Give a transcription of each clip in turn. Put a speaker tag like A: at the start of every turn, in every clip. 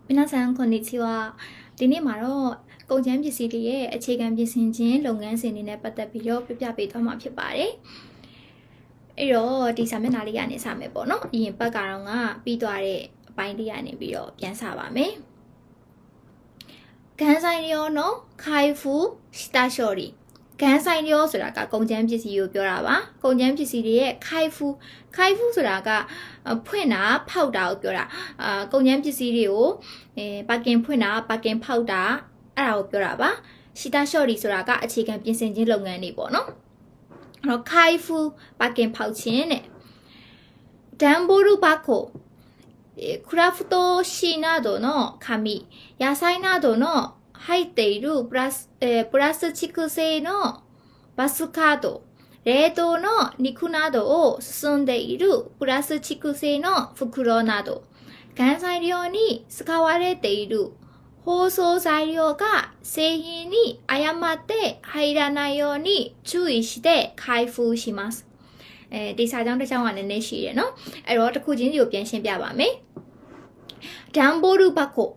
A: 皆さんこんにちはဒီနေ့မှာတော့ကုန်ကျန်းပစ္စည်းတွေရဲ့အခြေခံပြင်ဆင်ခြင်းလုပ်ငန်းစဉ်တွေနဲ့ပတ်သက်ပြီးတော့ပြပြပေးသွားမှာဖြစ်ပါတယ်အဲ့တော့ဒီစာမျက်နှာလေးကနေစမယ်ပေါ့နော်အရင်ပတ်ကတော့ကပြီးသွားတဲ့အပိုင်းလေးကနေပြီးတော့ပြန်စပါမယ်ကန်ဆိုင်ရောနော်ခိုင်ဖူစတာရှော်ရီကန်ဆိုင်ရောဆိုတာကကုန်ကျန်းပစ္စည်းကိုပြောတာပါကုန်ကျန်းပစ္စည်းတွေရဲ့ခိုင်ဖူဆိုတာကဖွင့်တာဖောက်တာကိုပြောတာကုန်ကျန်းပစ္စည်းတွေကိုပါကင်ဖွင့်တာပါကင်ဖောက်တာအဲ့ဒါကိုပြောတာပါရှီတာရှော့ရီဆိုတာကအခြေခံပြင်ဆင်ခြင်းလုပ်ငန်းတွေပေါ့နော်အဲ့တော့ခိုင်ဖူပါကင်ဖောက်ခြင်းတဲ့ဒန်ဘိုရူဘကိုクラフトシーなどの紙、野菜などの入っているプラスチック製のバスカード、冷凍の肉などを包んでいるプラスチック製の袋など、原材料に使われている包装材料が製品に誤って入らないように注意して開封します。ဒီစာကြောင်းတစ်ကြောင်းကလည်းနည်းရှိတယ်နော်အဲ့တော့တစ်ခုချင်းစီကိုပြန်ရှင်းပြပါမယ်ဒန်ဘိုရူဘတ်ကို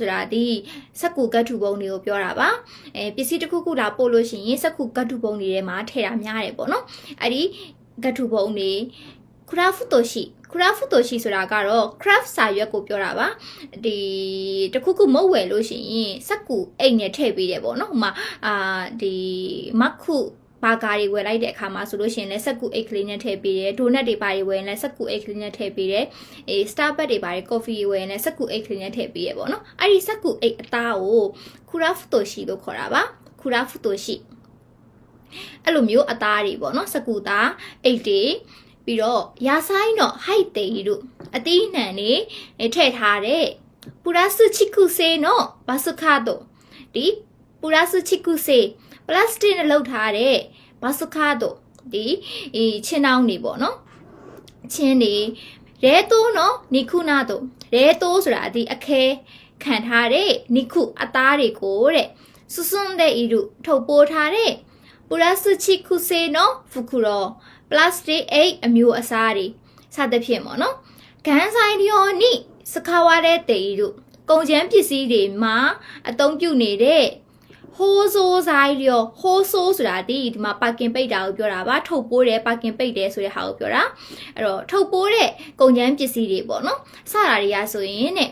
A: ဆိုတာဒီစက်ကူကတ်ထူပုံတွေကိုပြောတာပါပစ္စည်းတစ်ခုခုလာပို့လို့ရှိရင်စက်ကူကတ်ထူပုံတွေထဲမှာထည့်တာများတယ်ပေါ့နော်အဲ့ဒီကတ်ထူပုံတွေခရာဖူတိုရှိဆိုတာကတော့ craft စာရွက်ကိုပြောတာပါဒီတခုခုမဟုတ်ဝယ်လို့ရှိရင်စက်ကူအိတ်နဲ့ထည့်ပေးတယ်ပေါ့နော်ဟိုမှာဒီမခုဘာကာတွေဝယ်လိုက်တဲ့အခါမှာဆိုလို့ရှိရင်လည်းစက်ကူအိတ်ကလေးနဲ့ထည့်ပေးတယ်ဒိုနက်တွေပါတွေဝယ်ရင်လည်းစက်ကူအိတ်ကလေးနဲ့ထည့်ပေးတယ်Starbucks တွေပါတွေ coffee ဝယ်ရင်လည်းစက်ကူအိတ်ကလေးနဲ့ထည့်ပေးရပေါ့နော်အဲ့ဒီစက်ကူအိတ်အသားကိုခူရာဖူတိုရှိလို့ခေါ်တာပါခူရာဖူတိုရှိအဲ့လိုမျိုးအသားတွေပေါ့နော်စက်ကူသားအိတ်တွေပြီးတော့ယာဆိုင်တော့ဟိုက်တေတို့အသီးနှံတွေထည့်ထားတဲ့ပူရာစချီကူဆေနော်ဘာစကာတော့ဒီပူရာစချီကူဆေပလတ်စတစ်နဲ့လုပ်ထားတဲ့ဘာစကာတော့ဒီချင်းတောင်းတွေပေါ့နော်ချင်းတွေရဲတိုးနော်နိခုနာတော့ရဲတိုးဆိုတာဒီအခဲခံထားတဲ့နိခုအသားတွေကိုတဲ့စွန်းတဲ့ဤတို့ထုတ်ပိုးထားတဲ့ပူရာစချီကူဆေနော်ဖူကူရောပလတ်စတစ်အိတ်အမျိုးအစားတွေစသဖြင့်ပေါ့နော်ဂန်ဆိုင်ဒီယိုနိစခါဝါတဲ့တေဤတို့ကုန်ကျန်းပစ္စည်းတွေမှာအသုံးပြုနေတဲ့ဟိုးဆိုးဆိုင်လျောဟိုးဆိုးဆိုတာဒီမှာပါကင်ပိတ်တာကိုပြောတာပါထုတ်ပိုးတယ်ပါကင်ပိတ်တယ်ဆိုတဲ့ဟာကိုပြောတာအဲ့တော့ထုတ်ပိုးတဲ့ကုန်ကျန်းပစ္စည်းတွေပေါ့နော်စတာတွေကဆိုရင်တဲ့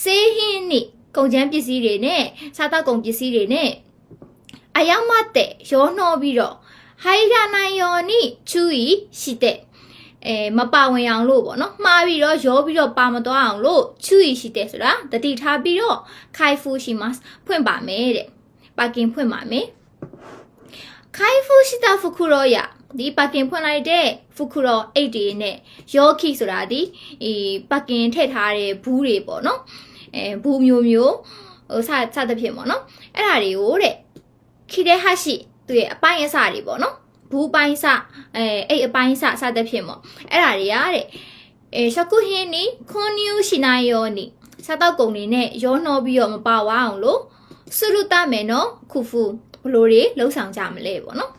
A: ဆေးဟင်းနိကုန်ကျန်းပစ္စည်းတွေနဲ့စားတောက်ကုန်ပစ္စည်းတွေနဲ့အယောင်မတဲ့ရောနှောပြီးတော့ဟိုင်ရနိုင်ယောနိချူဤရှိတဲ့မပါဝင်အောင်လို့ပေါ့နော်မှားပြီးတော့ရောပြီးတော့ပါမသွားအောင်လို့ချူဤရှိတဲ့ဆိုတာတတိထားပြီးတော့ခိုင်ဖူရှိမတ်ဖွင့်ပါမယ်တဲ့ပါကင်ဖွင့်ပါမယ်ခိုင်ဖူရှိတာဖူကူရောရဒီပါကင်ဖွင့်လိုက်တဲ့ဖူကူရောအိတ်တွေနဲ့ယောခိဆိုတာဒီပါကင်ထည့်ထားတဲ့ဘူးတွေပေါ့နော်ဘူးမျိုးဟိုစသဖြင့်ပေါ့နော်အဲ့ဒါတွေကိုတဲ့ခိတဲ့ဟာရှိသူရဲ့အပိုင်းအစတွေပေါ့နော်ဘူးပိုင်းစအဲ့အပိုင်းစစသဖြင့်ပေါ့အဲ့ဒါတွေကတဲ့ရှကုဟင်းနီခွန်နီယူရှိနိုင်ယောနီစားတော့ကုန်နေနဲ့ရောနှောပြီးတော့မပါဝအောင်လို့ဆုရုတမယ်နော်ခုဖူဘလို့တွေလှုပ်ဆောင်ကြမလဲပေါ့နော်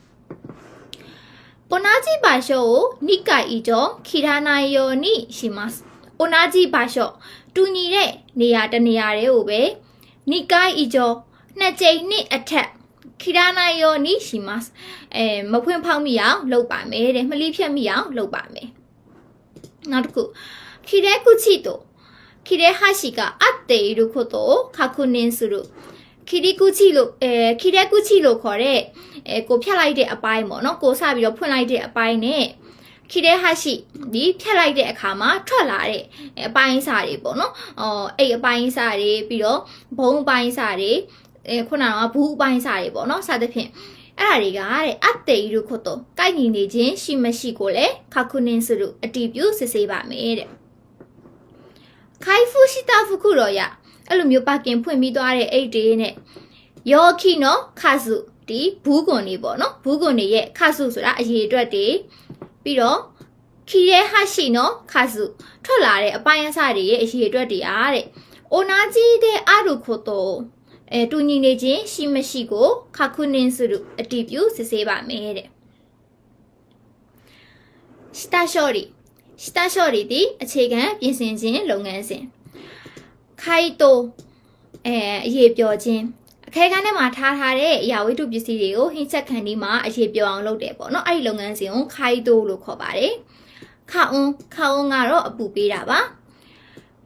A: ပနာဂျီဘာရှောနိကိုင်ဤကျော်ခိရာနာယောနိရှိမတ်ပနာဂျီဘာရှောတူညီတဲ့နေရာတနေရာတွေကိုပဲနိကိုင်ဤကျော်နှစ်ကြိမ်နှစ်အထက်ခိရာနာယောနိရှိမတ်မဖွင့်ဖောက်မိအောင်လုပ်ပါမယ်တဲ့မလိဖြတ်မိအောင်လုပ်ပါမယ်နောက်တစ်ခုခိရဲကုချီတိုခိရဲဟာရှိကအတ်တေရုခိုတိုခါခုနင်းစုရုခိရီကူချီလို့ခိရဲကူချီလို့ခေါ်တဲ့ကိုဖြတ်လိုက်တဲ့အပိုင်းပေါ့နော်ကိုစပြီးတော့ဖွင့်လိုက်တဲ့အပိုင်းနဲ့ခိရဲဟာရှိဒီဖြတ်လိုက်တဲ့အခါမှာထွက်လာတဲ့အပိုင်းစာတွေပေါ့နော်အဲ့အပိုင်းစာတွေပြီးတော့ဘုံအပိုင်းစာတွေခုနကဘူးအပိုင်းစာတွေပေါ့နော်စသဖြင့်အဲ့ဒါတွေကတဲ့အတ်တေရုခိုတိုကိုက်ညီနေခြင်းရှိမရှိကိုလည်းခါခုနင်းစုလို့အတီးပြုစစ်ဆေးပါမယ်တဲ့ခိုင်ဖူရှိတာဖူခုရောရအဲ့လိုမျိုးပါကင်ဖွင့်ပြီးသွားတဲ့အိတ်တွေနဲ့ယောခိနော်ခါစုဒီဘူးကွန်တွေပေါ့နော်ဘူးကွန်တွေရဲ့ခါစုဆိုတာအရေးအတွက်တွေပြီးတော့ခီရဲဟာရှိနော်ခါစုထွက်လာတဲ့အပိုင်းအစတွေရဲ့အရေးအတွက်တွေအားတဲ့အိုနာကြီးတဲ့အရုခိုတိုတူညီနေခြင်းရှိမရှိကိုခါခုနင်းစုအတီးပြုစစ်ဆေးပါမယ်တဲ့စတာရှော်ရီဒီအခြေခံပြင်ဆင်ခြင်းလုပ်ငန်းစဉ်ခ ခိုင်တိုအရေးပြောခြင်းအခဲခန်းထဲမှာထားတဲ့အရာဝတ္ထုပစ္စည်းတွေကိုဟင်းချက်ခန်းဒီမှာအရေးပြောအောင်လုပ်တယ်ပေါ့နော်အဲ့ဒီလုပ်ငန်းစဉ်ကိုခိုင်တိုလို့ခေါ်ပါတယ်ခါအွန်းကတော့အပူပေးတာပါ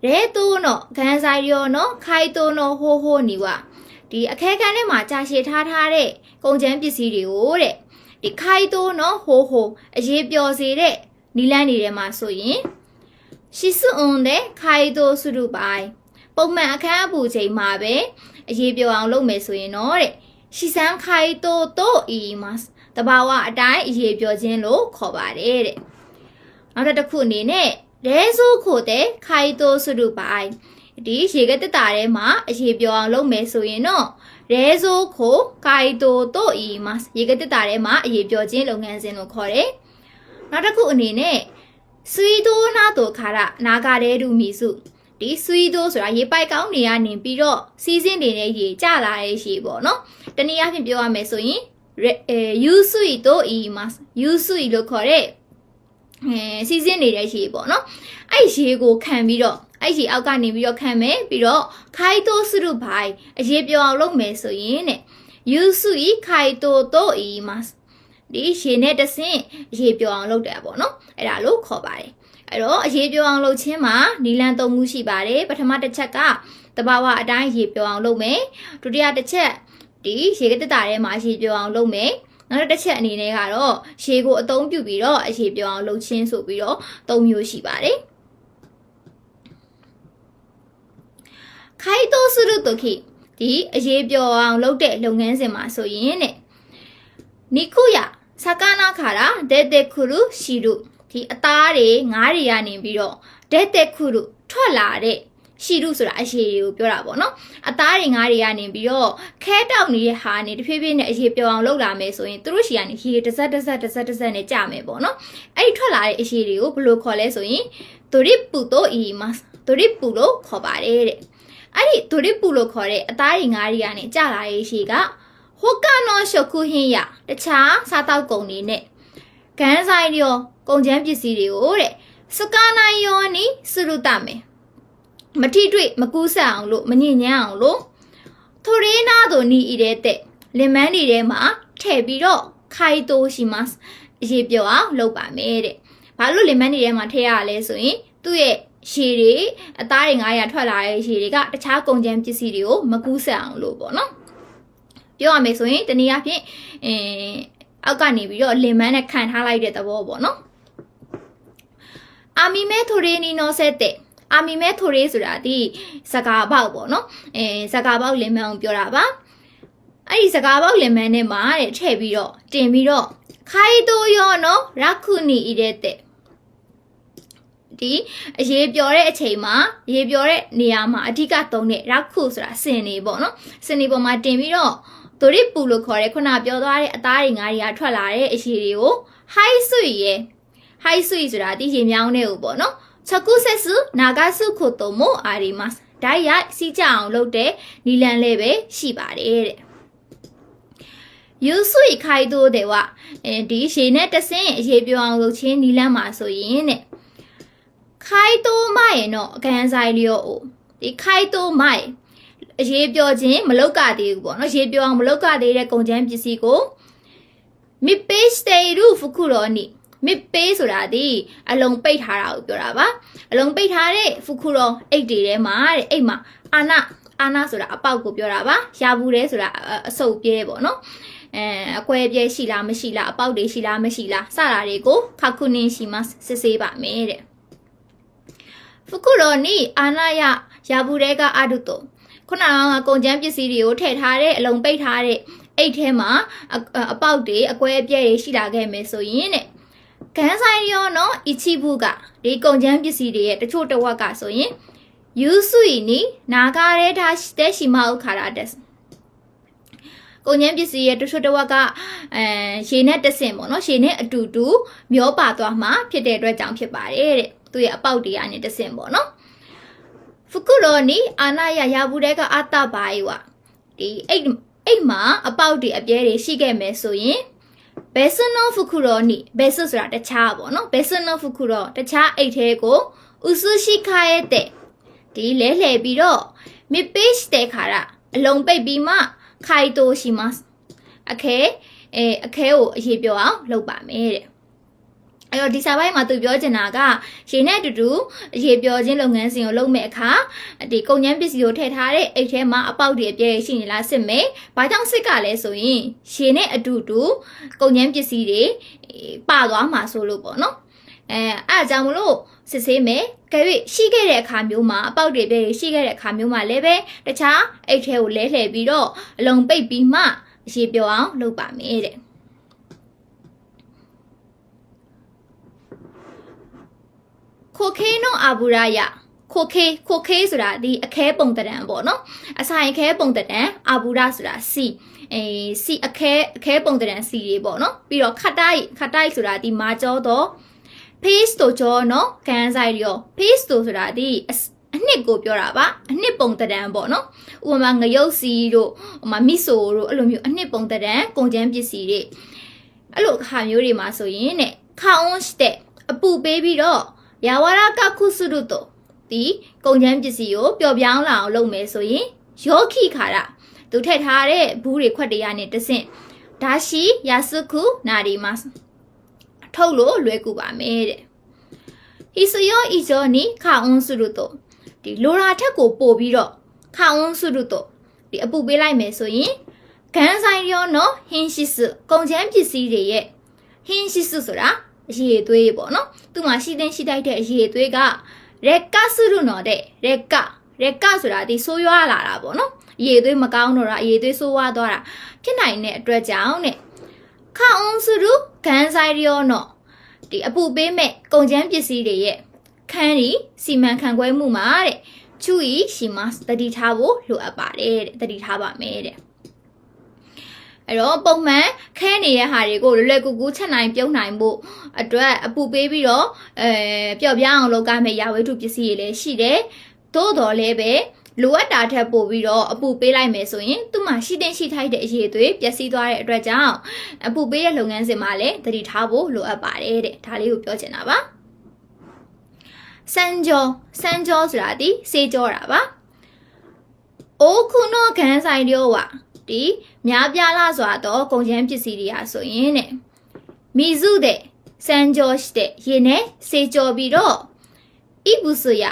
A: ရဲတိုးနော်ဂန်ဆိုင်ရောနော်ခိုင်တိုနော်ဟိုးနီဝဒီအခဲခန်းထဲမှာကြာရှည်ထားတဲ့ကုန်ကျန်းပစ္စည်းတွေကိုတဲ့ဒီခိုင်တိုနော်ဟိုးအရေးပြောစေတဲ့နီလန်းနေထဲမှာဆိုရင်ရှိစွန်းတဲ့ခိုင်တိုစုရုပိုင်ပုံမှန်အခန်းအပူချိန်မှာပဲအရေးပြောအောင်လုပ်မယ်ဆိုရင်တော့တဲ့ရှိစမ်းခိုင်တိုတိုအီမတ်တဘာဝအတိုင်းအရေးပြောခြင်းလို့ခေါ်ပါတယ်တဲ့နောက်တစ်ခုအနေနဲ့ရဲစိုးခိုတဲ့ခိုင်တိုစုရုပိုင်ဒီရေကတက်တာထဲမှာအရေးပြောအောင်လုပ်မယ်ဆိုရင်တော့ရဲစိုးခိုခိုင်တိုတိုအီမတ်ရေကတက်တာထဲမှာအရေးပြောခြင်းလုပ်ငန်းစဉ်လို့ခေါ်တယ်နောက်တစ်ခုအနေနဲ့ဆွီတိုနာတိုခါရနာဂရဲဒူမီစုဒီဆွီတိုဆိုတာရေပိုက်ကောင်းနေရနေပြီးတော့စီးစင်းနေတဲ့ရေကျလာတဲ့ရေပေါ့နော်တနည်းအားဖြင့်ပြောရမယ်ဆိုရင်ယူဆွီတိုအီမတ်ယူဆွီလို့ခေါ်တဲ့စီးစင်းနေတဲ့ရေပေါ့နော်အဲ့ရေကိုခံပြီးတော့အဲ့ရေအောက်ကနေပြီးတော့ခံမယ်ပြီးတော့ခိုင်တိုစုရုဘိုင်အရေပြောအောင်လုပ်မယ်ဆိုရင်တဲ့ယူဆွီခိုင်တိုတိုအီမတ်ဒီရေနဲ့တဆင့်အရေပြောအောင်လုပ်တယ်ပေါ့နော်အဲ့ဒါလို့ခေါ်ပါတယ်အဲ့တော့အရေးပြောအောင်လုပ်ခြင်းမှာနီလန်၃ခုရှိပါတယ်ပထမတစ်ချက်ကတဘာဝအတိုင်းရေပြောအောင်လုပ်မယ်ဒုတိယတစ်ချက်ဒီရေကတက်တာထဲမှာရေပြောအောင်လုပ်မယ်နောက်တစ်ချက်အနေနဲ့ကတော့ရေကိုအသုံးပြုပြီးတော့အရေပြောအောင်လုပ်ခြင်းဆိုပြီးတော့၃မျိုးရှိပါတယ်ခိုင်တိုစုရုတိုခိဒီအရေပြောအောင်လုပ်တဲ့လုပ်ငန်းစဉ်မှာဆိုရင်တဲ့နိခုယစကာနာခါရာဒေတေခုရုရှိရုဒီအသားတွေငါးတွေကနေပြီးတော့တဲ့တက်ခုတို့ထွက်လာတဲ့ရှိရုဆိုတာအရေတွေကိုပြောတာပေါ့နော်အသားတွေငါးတွေကနေပြီးတော့ခဲတောက်နေတဲ့ဟာနေတဖြည်းဖြည်းနဲ့အရေပြောအောင်လုပ်လာမယ်ဆိုရင်သူတို့ရှီကနေရေတစ်စက်နဲ့ကြမယ်ပေါ့နော်အဲ့ဒီထွက်လာတဲ့အရေတွေကိုဘယ်လိုခေါ်လဲဆိုရင်ဒိုရစ်ပူတိုအီမတ်ဒိုရစ်ပူလို့ခေါ်ပါတယ်တဲ့အဲ့ဒီဒိုရစ်ပူလို့ခေါ်တဲ့အသားတွေငါးတွေကနေကြလာတဲ့ရေကဟိုကနောရှုခုဟင်းရတခြားစားတောက်ကုန်တွေနဲ့ဂန်းဆိုင်ရောကုန်ကျန်းပစ္စည်းတွေကိုတဲ့စကားနိုင်ယောနီစရုတမယ်မထိတွေ့မကူးဆက်အောင်လို့မညင်ညမ်းအောင်လို့ထိုရဲနာတို့နီဤတဲ့လင်မန်းတွေထဲမှာထည့်ပြီးတော့ခိုင်တိုရှိမတ်အရေးပြောအောင်လုပ်ပါမယ်တဲ့ဘာလို့လင်မန်းတွေထဲမှာထည့်ရလဲဆိုရင်သူ့ရဲ့ရေတွေအသားတွေ900ထွက်လာတဲ့ရေတွေကတခြားကုန်ကျန်းပစ္စည်းတွေကိုမကူးဆက်အောင်လို့ပေါ့နော်ပြောရမယ်ဆိုရင်တနည်းအားဖြင့်အောက်ကနေပြီးတော့လင်မန်းနဲ့ခံထားလိုက်တဲ့သဘောပေါ့နော်အာမီမဲထိုရီနီနိုဆက်တဲ့အာမီမဲထိုရီဆိုတာဒီစကားပေါက်ပေါ့နော်စကားပေါက်လင်မန်းကိုပြောတာပါအဲ့ဒီစကားပေါက်လင်မန်းနဲ့မှာတဲ့ထည့်ပြီးတော့တင်ပြီးတော့ခိုင်တိုယောနော်ရခုနီဤတဲ့ဒီအရေးပြောတဲ့အချိန်မှာရေပြောတဲ့နေရာမှာအဓိကသုံးတဲ့ရခုဆိုတာစင်နေပေါ့နော်စင်နေပေါ်မှာတင်ပြီးတော့ဒိုရစ်ပူလို့ခေါ်တဲ့ခုနပြောသွားတဲ့အသားတွေငါးတွေကထွက်လာတဲ့အရေတွေကိုဟိုက်ဆွေရဲ့ဟိုက်ဆွေဆိုတာဒီရေမြောင်းတဲ့ကိုပေါ့နော်ချက်ကုဆက်စုနာဂဆုခိုတိုမိုအာရီမတ်ဓာတ်ရိုက်စီးကြအောင်လုပ်တဲ့နီလန်လေးပဲရှိပါတယ်တဲ့ယူဆွေခိုင်တိုတဲ့ဝဒီရေနဲ့တဆင့်အရေပြောအောင်လုပ်ခြင်းနီလန်မှာဆိုရင်တဲ့ခိုင်တိုမရဲ့နော်အကန်ဆိုင်လျော့ဒီခိုင်တိုမရဲ့အရေးပြောခြင်းမလောက်ကြသေးဘူးပေါ့နော်ရေပြောအောင်မလောက်ကြသေးတဲ့ကုန်ကျန်းပစ္စည်းကိုမိပေးစတေရူဖခုရောနီမိပေးဆိုတာဒီအလုံးပိတ်ထားတာကိုပြောတာပါအလုံးပိတ်ထားတဲ့ဖခုရောအိတ်တွေထဲမှာတဲ့အိတ်မှာအာနာဆိုတာအပေါက်ကိုပြောတာပါရာဘူးတဲ့ဆိုတာအစုပ်ပြဲပေါ့နော်အကွဲပြဲရှိလားမရှိလားအပေါက်တွေရှိလားမရှိလားစတာတွေကိုခခုနင်းရှိမှစစ်ဆေးပါမယ်တဲ့ဖခုရောနီအာနာယရာဘူးတဲ့ကအဒုတိုခုနကကုန်ကျန်းပစ္စည်းတွေကိုထည့်ထားတဲ့အလုံးပိတ်ထားတဲ့အိတ်ထဲမှာအပေါက်တွေအကွဲအပြဲတွေရှိလာခဲ့မယ်ဆိုရင်တဲ့ဂန်းဆိုင်ရောနော်အချီဘူးကဒီကုန်ကျန်းပစ္စည်းတွေရဲ့တချို့တဝက်ကဆိုရင်ယူဆွီနီနာဂရဲဒါတဲ့ရှိမဥခါရတက်ကုန်ကျန်းပစ္စည်းရဲ့တချို့တဝက်ကရေနဲ့တဆင့်ပေါ့နော်ရေနဲ့အတူတူမျောပါသွားမှဖြစ်တဲ့အတွက်ကြောင့်ဖြစ်ပါတယ်တဲ့သူရဲ့အပေါက်တွေကနေတဆင့်ပေါ့နော်ဖခုရောနီအာနာယရာဘူးတဲ့ကအတဘာယဝဒီအိတ်မှာအပေါက်တွေအပြဲတွေရှိခဲ့မယ်ဆိုရင်ဘယ်စွနောဖခုရောနီဘယ်စွဆိုတာတခြားပေါ့နော်ဘယ်စွနောဖခုရောတခြားအိတ်ထဲကိုဥစုရှိခါရဲ့တဲ့ ဒီလဲလှယ်ပြီးတော့ mid page တဲ့ခါရအလုံးပိတ်ပြီးမှခိုင်တိုရှိမတ်အခဲကိုအရေးပြောအောင်လုပ်ပါမယ်တဲ့အဲ့တော့ဒီစာပိုင်းမှာသူပြောချင်တာကရေနဲ့အတူတူရေပြောခြင်းလုပ်ငန်းစဉ်ကိုလုပ်မဲ့အခါဒီကုန်ကျန်းပစ္စည်းကိုထည့်ထားတဲ့အိတ်ထဲမှာအပေါက်တွေအပြည့်ရှိနေလားစစ်မယ်။ဘာကြောင့်စစ်ကလဲဆိုရင်ရေနဲ့အတူတူကုန်ကျန်းပစ္စည်းတွေပါသွားမှာဆိုလို့ပေါ့နော်။အဲ့ကြောင့်မလို့စစ်ဆေးမယ်။ကြွေရှိခဲ့တဲ့အခါမျိုးမှာအပေါက်တွေပြည့်ရှိခဲ့တဲ့အခါမျိုးမှာလည်းပဲတခြားအိတ်ထဲကိုလဲလှည့်ပြီးတော့အလုံးပိတ်ပြီးမှရေပြောအောင်လုပ်ပါမယ်တဲ့ခိုခေနိုအာဘူရာယခိုခေဆိုတာဒီအခဲပုံတံပေါ့နော်အဆိုင်အခဲပုံတံအာဘူရာဆိုတာစီအခဲပုံတံစီတွေပေါ့နော်ပြီးတော့ခတ်တိုက်ဆိုတာဒီမာကျောတော့ paste တို့ကျော်နော်ကန်ဆိုင်ရော paste တို့ဆိုတာဒီအနှစ်ကိုပြောတာပါအနှစ်ပုံတံပေါ့နော်ဥပမာငရုတ်စီတို့မီဆိုတို့အဲ့လိုမျိုးအနှစ်ပုံတံကုန်ကျန်းပစ္စည်းတွေအဲ့လိုအခါမျိုးတွေမှာဆိုရင်တဲ့ခါအွန်ရှ်တဲ့အပူပေးပြီးတော့ယာဝရကခုစုရုတို့ဒီကုန်ကျန်းပစ္စည်းကိုပျော်ပြောင်းလာအောင်လုပ်မယ်ဆိုရင်ယောခိခါရသူထည့်ထားတဲ့ဘူးတွေခွက်တရားနဲ့တဆင့်ဒါရှိယာစုခုနာရီမတ်ထုတ်လို့လွယ်ကူပါမယ်တဲ့ဟီစယောဤဂျောနီခါအွန်စုရုတို့ဒီလိုရာထက်ကိုပို့ပြီးတော့ခါအွန်စုရုတို့ဒီအပူပေးလိုက်မယ်ဆိုရင်ကန်ဆိုင်ရောနော်ဟင်းရှိစုကုန်ကျန်းပစ္စည်းတွေရဲ့ဟင်းရှိစုဆိုတာအရေသွေးပေါ့နော်သူ့မှာရှိတဲ့ရှိတိုက်တဲ့အရေသွေးကရက်ကာစုရုနော်တဲ့ရက်ကာဆိုတာဒီဆိုးရွားလာတာပေါ့နော်အရေသွေးမကောင်းတော့တာအရေသွေးဆိုးဝါးသွားတာဖြစ်နိုင်တဲ့အတွက်ကြောင့်တဲ့ခါအွန်စုရုကန်ဆိုင်ရောနော်ဒီအပူပေးမဲ့ကုန်ကျန်းပစ္စည်းတွေရဲ့ခန်းဒီစီမံခန့်ခွဲမှုမှာတဲ့ချူဤရှိမတ်တတိထားဖို့လိုအပ်ပါတယ်တဲ့တတိထားပါမယ်တဲ့အဲ့တော့ပုံမှန်ခဲနေတဲ့ဟာတွေကိုလွယ်လွယ်ကူကူချက်နိုင်ပြုံးနိုင်ဖို့အတွက်အပူပေးပြီးတော့ပျော့ပြားအောင်လုပ်ကြမယ်ရာဝတ္ထုပစ္စည်းတွေလည်းရှိတယ်သို့တော်လည်းပဲလိုအပ်တာထက်ပိုပြီးတော့အပူပေးလိုက်မယ်ဆိုရင်သူ့မှာရှိတဲ့ရှိထိုက်တဲ့အရေးသွေးပျက်စီးသွားတဲ့အတွက်ကြောင့်အပူပေးတဲ့လုပ်ငန်းစဉ်မှာလည်းတတိထားဖို့လိုအပ်ပါတယ်တဲ့ဒါလေးကိုပြောချင်တာပါစံကြောဆိုတာဒီစေးကြောတာပါအိုးခုနောခန်းဆိုင်ရောဝဒီများပြားလာစွာတော့ကုန်ကျန်းပစ္စည်းတွေဟာဆိုရင်တဲ့မီစုတဲ့စံကြောရှိတဲ့ရေနဲ့စေးကြောပြီးတော့ဣပုစယ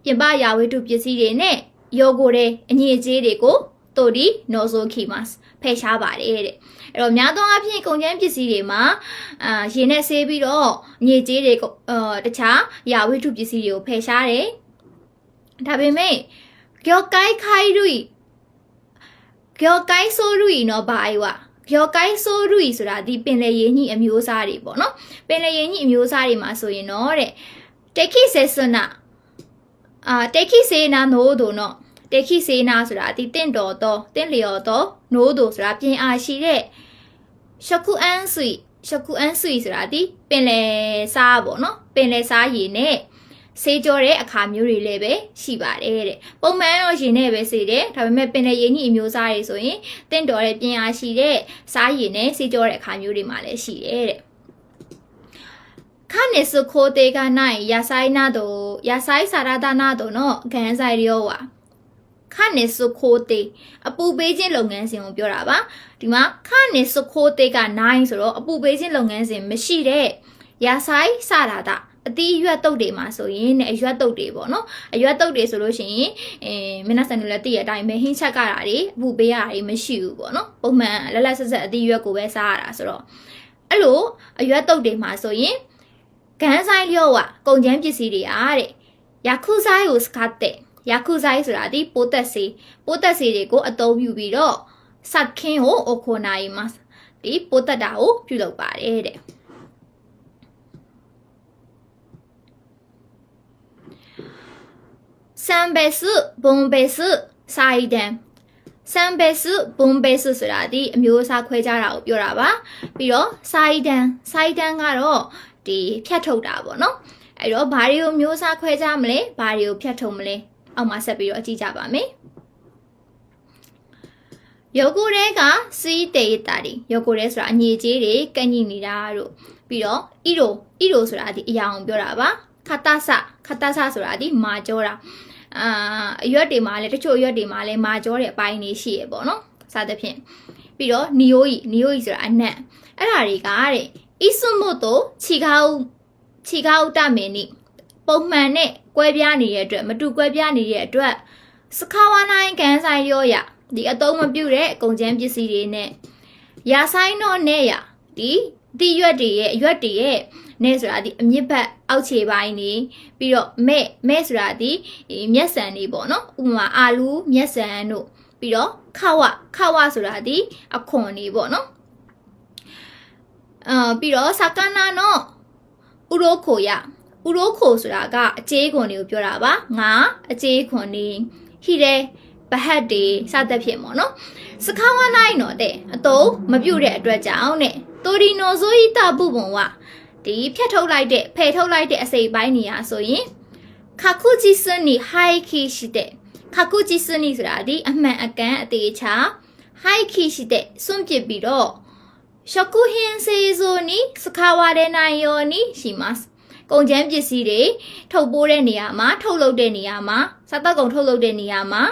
A: ပြင်ပရာဝတ္ထုပစ္စည်းတွေနဲ့ယောဂိုတဲ့အညစ်အကြေးတွေကိုတို့ဒီနော်ဆိုခီမတ်ဖယ်ရှားပါတယ်တဲ့အဲ့တော့များသောအားဖြင့်ကုန်ကျန်းပစ္စည်းတွေမှာရေနဲ့ဆေးပြီးတော့ညစ်ကြေးတွေတခြားရာဝတ္ထုပစ္စည်းတွေကိုဖယ်ရှားတယ်ဒါပေမဲ့ကျော်ကိုင်းခိုင်ရီကျော်ကိုင်းဆိုရီနော်ဘာအိုင်ကျော်ကိုင်းဆိုရီဆိုတာဒီပင်လယ်ရင်းကြီးအမျိုးအစားတွေပေါ့နော်ပင်လယ်ရင်းကြီးအမျိုးအစားတွေမှာဆိုရင်တော့တဲ့တက်ခိဆေဆွနာတက်ခိဆေနာနိုးတို့နော်တက်ခိဆေနာဆိုတာဒီတင့်တော်တော့တင့်လျော်တော့နိုးတို့ဆိုတာပြင်အားရှိတဲ့ရှခုအန်ဆွီဆိုတာဒီပင်လယ်စားပေါ့နော်ပင်လယ်စားရည်နဲ့ဆေးကြောတဲ့အခါမျိုးတွေလည်းပဲရှိပါတယ်တဲ့ပုံမှန်တော့ရည်နဲ့ပဲဆေးတယ်ဒါပေမဲ့ပင်လယ်ရည်ညှိအမျိုးစားတွေဆိုရင်တင့်တော်တဲ့ပြင်အားရှိတဲ့စားရည်နဲ့ဆေးကြောတဲ့အခါမျိုးတွေမှာလည်းရှိတယ်တဲ့ခါနေစခိုတေကနိုင်ယာဆိုင်နာတို့ယာဆိုင်စာရဒနာတို့နော်ဂန်ဆိုင်ရောဝါခါနေစခိုတေအပူပေးခြင်းလုပ်ငန်းစဉ်ကိုပြောတာပါဒီမှာခါနေစခိုတေကနိုင်ဆိုတော့အပူပေးခြင်းလုပ်ငန်းစဉ်မရှိတဲ့ယာဆိုင်စာရဒအတီးရွက်တုတ်တွေမှာဆိုရင်အရွက်တုတ်တွေပေါ့နော်အရွက်တုတ်တွေဆိုလို့ရှိရင်မင်းနာဆန်တို့လည်းတည့်ရအတိုင်းပဲဟင်းချက်ကတာတွေအပူပေးရတာတွေမရှိဘူးပေါ့နော်ပုံမှန်လက်ဆက်ဆက်အတီးရွက်ကိုပဲစားရတာဆိုတော့အဲ့လိုအရွက်တုတ်တွေမှာဆိုရင်ကန်ဆိုင်လျော့ဝကုန်ကျန်းပစ္စည်းတွေအားတဲ့ယာခုဆိုင်ကိုစကတ်တဲ့ယာခုဆိုင်ဆိုတာဒီပိုးသက်စေးတွေကိုအသုံးပြုပြီးတော့စက်ခင်းကိုအခုနိုင်မှာဒီပိုးသက်တာကိုပြုလုပ်ပါတယ်တဲ့စံဘဲစုဘုံဘဲစုဆိုင်ဒန်စံဘဲစုဘုံဘဲစုဆိုတာဒီအမျိုးအစားခွဲခြားတာကိုပြောတာပါပြီးတော့ဆိုင်ဒန်ကတော့ဒီဖြတ်ထုတ်တာပေါ့နော်အဲ့တော့ဘာတွေကိုမျိုးစားခွဲခြားမလဲဘာတွေကိုဖြတ်ထုတ်မလဲအောက်မှာဆက်ပြီးတော့ကြည့်ကြပါမယ်ယောဂိုရဲကစီးတေးတာဒီယောဂိုရဲဆိုတာအညစ်အကြေးတွေကန့်ညိနေတာတို့ပြီးတော့ဣရိုဆိုတာဒီအရာအောင်ပြောတာပါခတ္တဆဆိုတာဒီမာကြောတာ ရွက်တွေမှာလည်းတချို့ရွက်တွေမှာလည်းမာကြောတဲ့အပိုင်းတွေရှိရပေါ့နော်စသဖြင့်ပြီးတော့နီယိုကြီးဆိုတာအနက်အဲ့ဒါတွေကတဲ့ ဤစွမို့တော့ခြေကောက်တမင်းနိပုံမှန်နဲ့ကွဲပြားနေတဲ့အတွက်မတူကွဲပြားနေတဲ့အတွက်စခါဝနိုင်ကန်ဆိုင်ရောရဒီအသုံးမပြုတဲ့ကုန်ကျန်းပစ္စည်းတွေနဲ့ရာဆိုင်တော့နဲ့ရဒီရွက်တွေရဲ့နဲ့ဆိုတာဒီအမြင့်ဘက်အောက်ခြေပိုင်းနေပြီးတော့မဲ့ဆိုတာဒီမျက်စံတွေပေါ့နော်ဥပမာအာလူမျက်စံတို့ပြီးတော့ခဝဆိုတာဒီအခွန်တွေပေါ့နော်ပြီးတော့စကနာနော်ဥရိုခိုဆိုတာကအကျေးခွန်တွေကိုပြောတာပါငါအကျေးခွန်တွေဟိတဲ့ဘဟတ်တွေစသဖြင့်ပေါ့နော်စခါဝနိုင်တော့တဲ့အတုံးမပြုတ်တဲ့အတွက်ကြောင့်နဲ့တိုဒီနိုဇိုဟိတပုပုံဝဒီဖျက်ထုတ်လိုက်တဲ့ဖယ်ထုတ်လိုက်တဲ့အစိပ်ပိုင်းနေရဆိုရင်ခါခုဂျီစနီဟိုင်ခီရှိတဲ့ခါခုဂျီစနီဆိုတာဒီအမှန်အကန်အသေးချာဟိုင်ခီရှိတဲ့စွန့်ပစ်ပြီးတော့ရှကုဟင်းစေဇိုနီစခါဝါတဲ့နိုင်ယောနီရှိမတ်ကုန်ကျန်းပစ္စည်းတွေထုတ်ပိုးတဲ့နေရာမှာထုတ်လုပ်တဲ့နေရာမှာစားတောက်ကုန်ထုတ်လုပ်တဲ့နေရာမှာ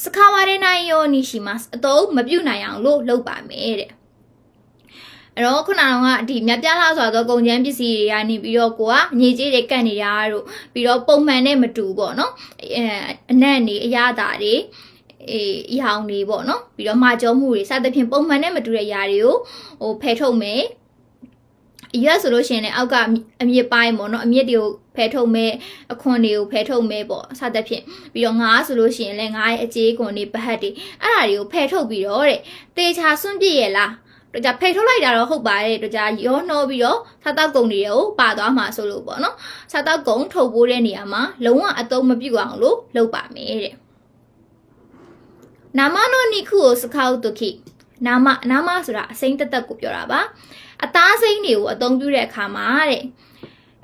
A: စခါဝါတဲ့နိုင်ယောနီရှိမတ်အတော့မပြုတ်နိုင်အောင်လို့လုပ်ပါမယ်တဲ့အဲ့တော့ခုနကဒီမြပြလာဆိုတော့ကုန်ကျန်းပစ္စည်းတွေကနေပြီးတော့ကိုကညစ်ကြေးတွေကတ်နေတာတို့ပြီးတော့ပုံမှန်နဲ့မတူပေါ့နော်အနက်နေအရသာတွေအရောင်တွေပေါ့နော်ပြီးတော့မာကြောမှုတွေစသဖြင့်ပုံမှန်နဲ့မတူတဲ့ຢာတွေကိုဖယ်ထုတ်မယ်ရွက်ဆိုလို့ရှိရင်လည်းအောက်ကအမြစ်ပိုင်းပေါ့နော်အမြစ်တွေကိုဖယ်ထုတ်မယ်အခွန်တွေကိုဖယ်ထုတ်မယ်ပေါ့စသဖြင့်ပြီးတော့ငါးဆိုလို့ရှိရင်လည်းငါးရဲ့အကျေးခွန်တွေဘဟတ်တွေအဲ့ဒါတွေကိုဖယ်ထုတ်ပြီးတော့တဲ့တေချာစွန့်ပစ်ရဲ့လားတို့ကြဖယ်ထုတ်လိုက်တာတော့ဟုတ်ပါတယ်တို့ကြရောနှောပြီးတော့စားတောက်ကုန်တွေကိုပါသွားမှာဆိုလို့ပေါ့နော်စားတောက်ကုန်ထုတ်ပိုးတဲ့နေရာမှာလုံးဝအသုံးမပြုအောင်လို့လုပ်ပါမယ်တဲ့နာမနောနိခုကိုစခောက်တုခိနာမဆိုတာအစိမ့်တက်ကိုပြောတာပါအသားစိမ့်တွေကိုအသုံးပြုတဲ့အခါမှာတဲ့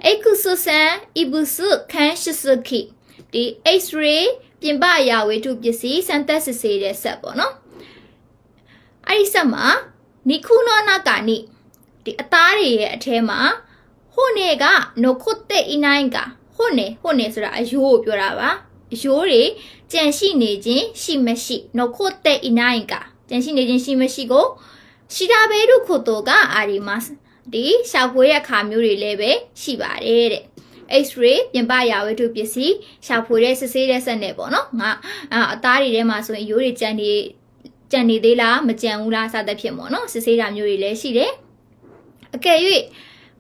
A: အိကုဆုဆန်ဣပုစုခန်းရှိစုခိဒီ X-ray ပြင်ပအရာဝတ္ထုပစ္စည်းစမ်းသပ်စစ်ဆေးတဲ့ဆက်ပေါ့နော်အဲ့ဒီဆက်မှာနိခုနောနာကာနိဒီအသားတွေရဲ့အထဲမှာဟိုနေကနိုခုတ်တဲ့အီနိုင်ကဟိုနေဆိုတာအယိုးကိုပြောတာပါအယိုးတွေကြံရှိနေခြင်းရှိမရှိနိုခုတ်တဲ့အီနိုင်ကကြံရှိနေခြင်းရှိမရှိကိုရှိတာပဲတို့ခုတော့ကအာရီမတ်ဒီရှာဖွေတဲ့အခါမျိုးတွေလည်းပဲရှိပါတယ်တဲ့ X-ray ပြင်ပရာဝတ္ထုပစ္စည်းရှာဖွေတဲ့စစ်ဆေးတဲ့စက်နဲ့ပေါ့နော်ငါအသားတွေထဲမှာဆိုရင်အယိုးတွေကြံနေသေးလားမကြံဘူးလားစသဖြင့်ပေါ့နော်စစ်ဆေးတာမျိုးတွေလည်းရှိတယ်အကယ်၍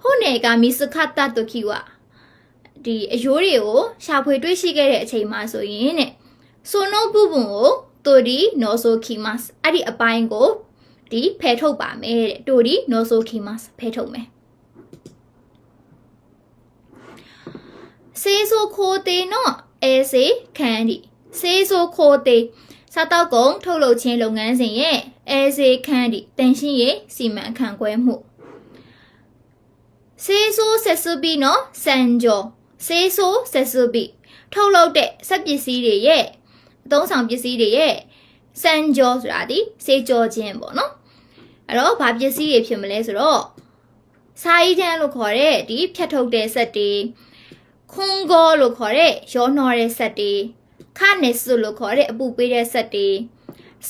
A: ဟိုနေကမီစခတ်တတုခိဝဒီအယိုးတွေကိုရှာဖွေတွေ့ရှိခဲ့တဲ့အချိန်မှာဆိုရင်တဲ့ဆိုနိုပုပုံကိုတိုဒီနော်ဆိုခီမတ်အဲ့ဒီအပိုင်းကိုဒီဖယ်ထုတ်ပါမယ်တဲ့တိုဒီနော်ဆိုခီမတ်ဖယ်ထုတ်မယ်စေဆိုခိုတေနော်အဲစေခန်ဒီစေဆိုခိုတေစားတောက်ကုန်ထုတ်လုပ်ခြင်းလုပ်ငန်းစဉ်ရဲ့အဲစေခန်းဒီတန်ရှင်းရဲ့စီမံခန့်ခွဲမှုစေဆိုဆက်စုပြီးနော်စံကြောစေဆိုဆက်စုပြီးထုတ်လုပ်တဲ့စက်ပစ္စည်းတွေရဲ့အသုံးဆောင်ပစ္စည်းတွေရဲ့စံကြောဆိုတာဒီစေကြောခြင်းပေါ့နော်အဲ့တော့ဘာပစ္စည်းတွေဖြစ်မလဲဆိုတော့စာရေးချမ်းလို့ခေါ်တဲ့ဒီဖြတ်ထုတ်တဲ့စက်တွေခွန်ကောလို့ခေါ်တဲ့ရောနှောတဲ့စက်တွေခါနေစုလို့ခေါ်တဲ့အပူပေးတဲ့စက်တွေ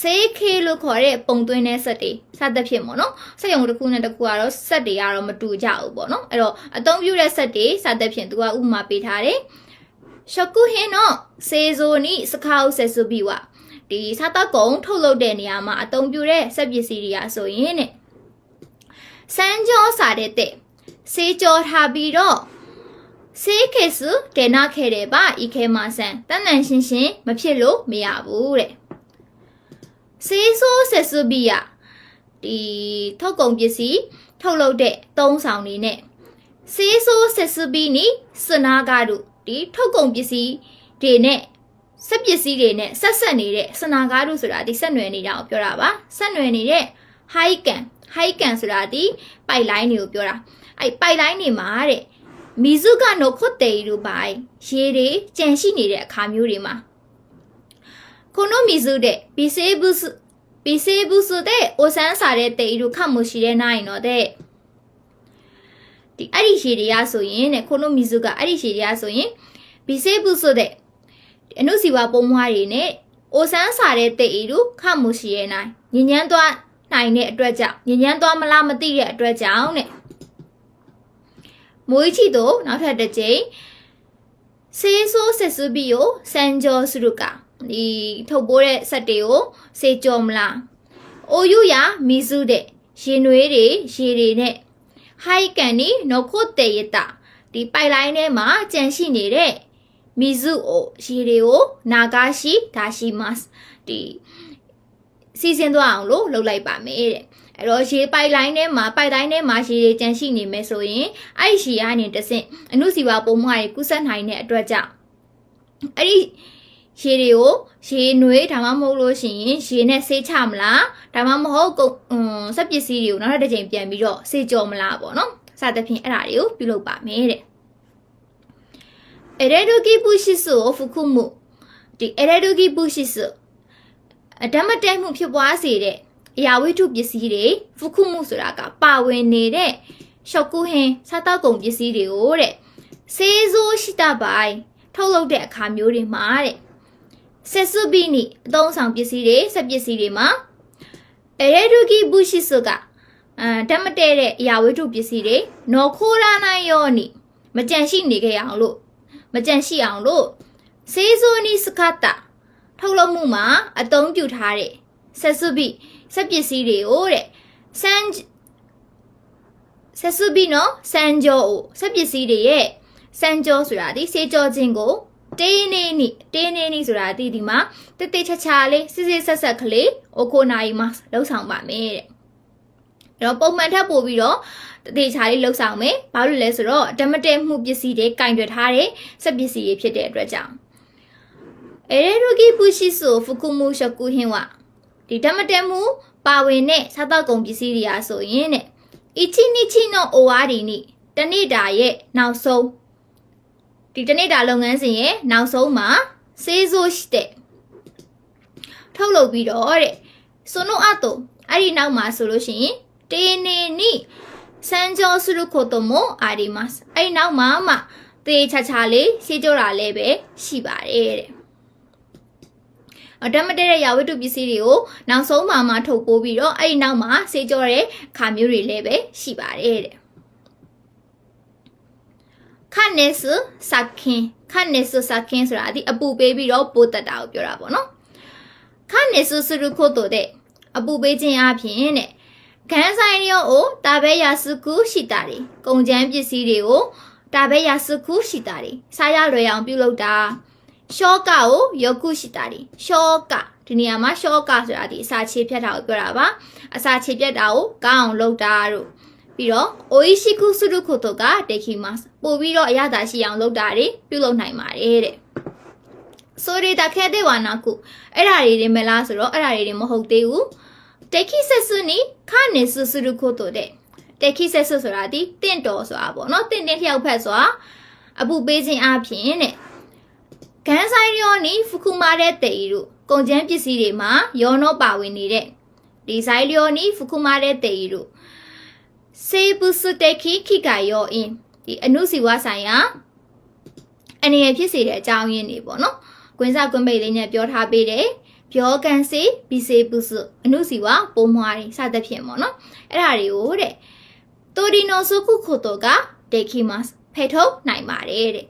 A: ဆေးခေလို့ခေါ်တဲ့ပုံသွင်းတဲ့စက်တွေစသဖြင့်ပေါ့နော်စက်ရုံတစ်ခုနဲ့တစ်ခုကတော့စက်တွေကတော့မတူကြဘူးပေါ့နော်အဲ့တော့အသုံးပြုတဲ့စက်တွေစသဖြင့်သူကဥပမာပေးထားတယ်ရှကုဟင်းတော့စေဇိုနီစခါဥဆက်စုပြီးဝဒီစားတောက်ကုန်ထုတ်လုပ်တဲ့နေရာမှာအသုံးပြုတဲ့စက်ပစ္စည်းတွေကဆိုရင်တဲ့စမ်းကြောစာတဲ့စေကြောထားပြီးတော့စေးခေစုဒေနာခဲတယ်ပါဤခဲမဆန်တန်တန်ရှင်းရှင်းမဖြစ်လို့မရဘူးတဲ့စေးဆိုးဆက်စုပြီးရဒီထုတ်ကုန်ပစ္စည်းထုတ်လုပ်တဲ့သုံးဆောင်တွေနဲ့စေးဆိုးဆက်စုပြီးနိစနာကတို့ဒီထုတ်ကုန်ပစ္စည်းတွေနဲ့စက်ပစ္စည်းတွေနဲ့ဆက်နေတဲ့စနာကားတို့ဆိုတာဒီဆက်နွယ်နေတာကိုပြောတာပါဆက်နွယ်နေတဲ့ high can ဆိုတာဒီပိုက်လိုင်းတွေကိုပြောတာအဲ့ပိုက်လိုင်းတွေမှာတဲ့မီဇုကနိုခွတ်တေတို့ပိုင်ရေတွေကြံရှိနေတဲ့အခါမျိုးတွေမှာခုနိုမီဇုတဲ့ဘီဆေဘူးစုတဲ့အိုဆန်းစာတဲ့တေတို့ခတ်မှုရှိတဲ့နိုင်တော့တဲ့ဒီအဲ့ဒီရေတွေကဆိုရင်တဲ့ခုနိုမီဇုကအဲ့ဒီရေတွေကဆိုရင်ဘီဆေဘူးစုတဲ့ အနုစီဝါပုံမွားတွေနဲ့အိုဆန်းစာတဲ့တဲ့ဤတို့ခမှုရှိရဲ့နိုင်ညဉ့်ညမ်းသွားနိုင်တဲ့အတွက်ကြောင့်ညဉ့်ညမ်းသွားမလားမသိတဲ့အတွက်ကြောင့်တဲ့မွေးချီတို့နောက်ထပ်တစ်ကြိမ်စေးဆိုးဆက်စုပြီးကိုစံကြောစုရုကဒီထုတ်ပိုးတဲ့စက်တွေကိုစေကြောမလားအိုယူရမီစုတဲ့ရင်နွေးတွေရေတွေနဲ့ဟိုက်ကန်နီနော်ခိုတေယတာဒီပိုက်လိုင်းထဲမှာကြန့်ရှိနေတဲ့မီစုအိုရေတွေကိုနာဂါရှိဒါရှိမတ်ဒီစီစဉ်သွားအောင်လို့လုပ်လိုက်ပါမယ်တဲ့အဲ့တော့ရေပိုက်လိုင်းထဲမှာပိုက်တိုင်းထဲမှာရေတွေကြန့်ရှိနေမယ်ဆိုရင်အဲ့ဒီရေကနေတဆင့်အနုစီဝါပုံမှန်တွေကူးစက်နိုင်တဲ့အတွက်ကြောင့်အဲ့ဒီရေတွေကိုရေနွေးဒါမှမဟုတ်လို့ရှိရင်ရေနဲ့ဆေးချမလားဒါမှမဟုတ်စက်ပစ္စည်းတွေကိုနောက်တစ်ချိန်ပြန်ပြီးတော့ဆေးကြောမလားပေါ့နော်စသဖြင့်အဲ့ဒါတွေကိုပြုလုပ်ပါမယ်တဲ့エレルギー物質を含むဒီエレルギー物質ဓာတ်မတည့်မှုဖြစ်ပွားစေတဲ့အရာဝတ္ထုပစ္စည်းတွေ含むဆိုတာကပါဝင်နေတဲ့ရှော့ကူဟင်းစားတောက်ကုန်ပစ္စည်းတွေကိုတဲ့စေးဆိုးရှိတာပိုင်းထုတ်လုပ်တဲ့အခါမျိုးတွေမှာတဲ့ဆက်စုပြီးနိအသုံးဆောင်ပစ္စည်းတွေစက်ပစ္စည်းတွေမှာエレルギー物質ကဓာတ်မတည့်တဲ့အရာဝတ္ထုပစ္စည်းတွေနော်ခိုးရနိုင်ရောနိမကြန့်ရှိနေကြအောင်လို့မကြန့်ရှိအောင်လို့စေးဆိုးနိစကတာထုတ်လုပ်မှုမှာအသုံးပြုထားတဲ့ဆက်စုပြီးစက်ပစ္စည်းတွေကိုတဲ့ဆက်စုပြီးနော်စံကြောစက်ပစ္စည်းတွေရဲ့စံကြောဆိုတာဒီစေးကြောခြင်းကိုတင်းနေနီဆိုတာဒီမှာတက်တက်ချာချာလေးစစ်စစ်ဆက်ဆက်ကလေးအိုကိုနိုင်မှာလှုပ်ဆောင်ပါမယ်တဲ့အဲ့တော့ပုံမှန်ထပ်ပို့ပြီးတော့တတိချာလေးလှုပ်ဆောင်မယ်ဘာလို့လဲဆိုတော့ဓာတ်မတည့်မှုပစ္စည်းတွေကင်တွယ်ထားတဲ့စက်ပစ္စည်းတွေဖြစ်တဲ့အတွက်ကြောင့်エレルギー物質を含む食品はဒီဓာတ်မတည့်မှုပါဝင်တဲ့စားတောက်ကုန်ပစ္စည်းတွေအားဆိုရင်တဲ့1日の終わりにတနေ့တာရဲ့နောက်ဆုံးဒီတနေ့တာလုပ်ငန်းစဉ်ရဲ့နောက်ဆုံးမှာစေးဆိုးရှိတဲ့ထုတ်လုပ်ပြီးတော့တဲ့その後အဲ့ဒီနောက်မှာဆိုလို့ရှိရင်တေနေနိစံကြောすることもありますအဲ့ဒီနောက်မှာမှတေချာချာလေးရှင်းကြတာလည်းပဲရှိပါတယ်တဲ့ဓာတ်မတည့်တဲ့ရာဝတ္ထုပစ္စည်းတွေကိုနောက်ဆုံးမှာထုတ်ပိုးပြီးတော့အဲ့ဒီနောက်မှာစေးကြောတဲ့ခါမျိုးတွေလည်းပဲရှိပါတယ်တဲ့ခန့်နေစစခင်ဆိုတာဒီအပူပေးပြီးတော့ပိုးတက်တာကိုပြောတာပေါ့နော်ခန့်နေစစရုခို့တိုတဲ့အပူပေးခြင်းအပြင်တဲ့ခန်းဆိုင်ရောကိုတာဘဲရစုခုရှိတာတွေကုန်ကျန်းပစ္စည်းတွေကိုတာဘဲရစုခုရှိတာတွေစားရလွယ်အောင်ပြုလုပ်တာရှော့ကကိုရုပ်ခုရှိတာတွေရှော့ကဒီနေရာမှာရှော့ကဆိုတာဒီအစာခြေဖြတ်တာကိုပြောတာပါအစာခြေဖြတ်တာကိုကောင်းအောင်လုပ်တာတို့ပြီးတော့အိုအီရှိခုစုရုခိုတိုကတေခိမတ်ပို့ပြီးတော့အရသာရှိအောင်လုပ်တာတွေပြုလုပ်နိုင်ပါတယ်တဲ့ဆိုရီတာခဲတဲ့ဝါနာကုအဲ့ဒါတွေမလားဆိုတော့အဲ့ဒါတွေမဟုတ်သေးဘူးတေခိဆက်စုနိခနေစုစုရုခိုတိုတဲ့တေခိဆက်စုဆိုတာဒီတင့်တော်ဆိုတာပေါ့နော်တင့်လျှောက်ဖက်ဆိုတာအပူပေးခြင်းအပြင်တဲ့ခန်းဆိုင်ရောနိဖူကူမာတဲ့တေဤတို့ကုန်ကျန်းပစ္စည်းတွေမှာယောနောပါဝင်နေတဲ့ဒီဆိုင်လျောနိဖူကူမာတဲ့တေဤတို့စေပုစတေခိခိကယောအင်းဒီအနုစီဝါဆိုင်ရာအနေရဖြစ်စေတဲ့အကြောင်းရင်းတွေပေါ့နော်ကွင်းစကွင်းပိတ်လေးနဲ့ပြောထားပေးတယ်ပြောကန်စေဘီစေပုစအနုစီဝါပုံမွားတွေစသဖြင့်ပေါ့နော်အဲ့ဒါတွေကိုတဲ့တိုဒီနိုဆုခုခိုတိုကဒေခိမတ်ဖယ်ထုတ်နိုင်ပါတယ်တဲ့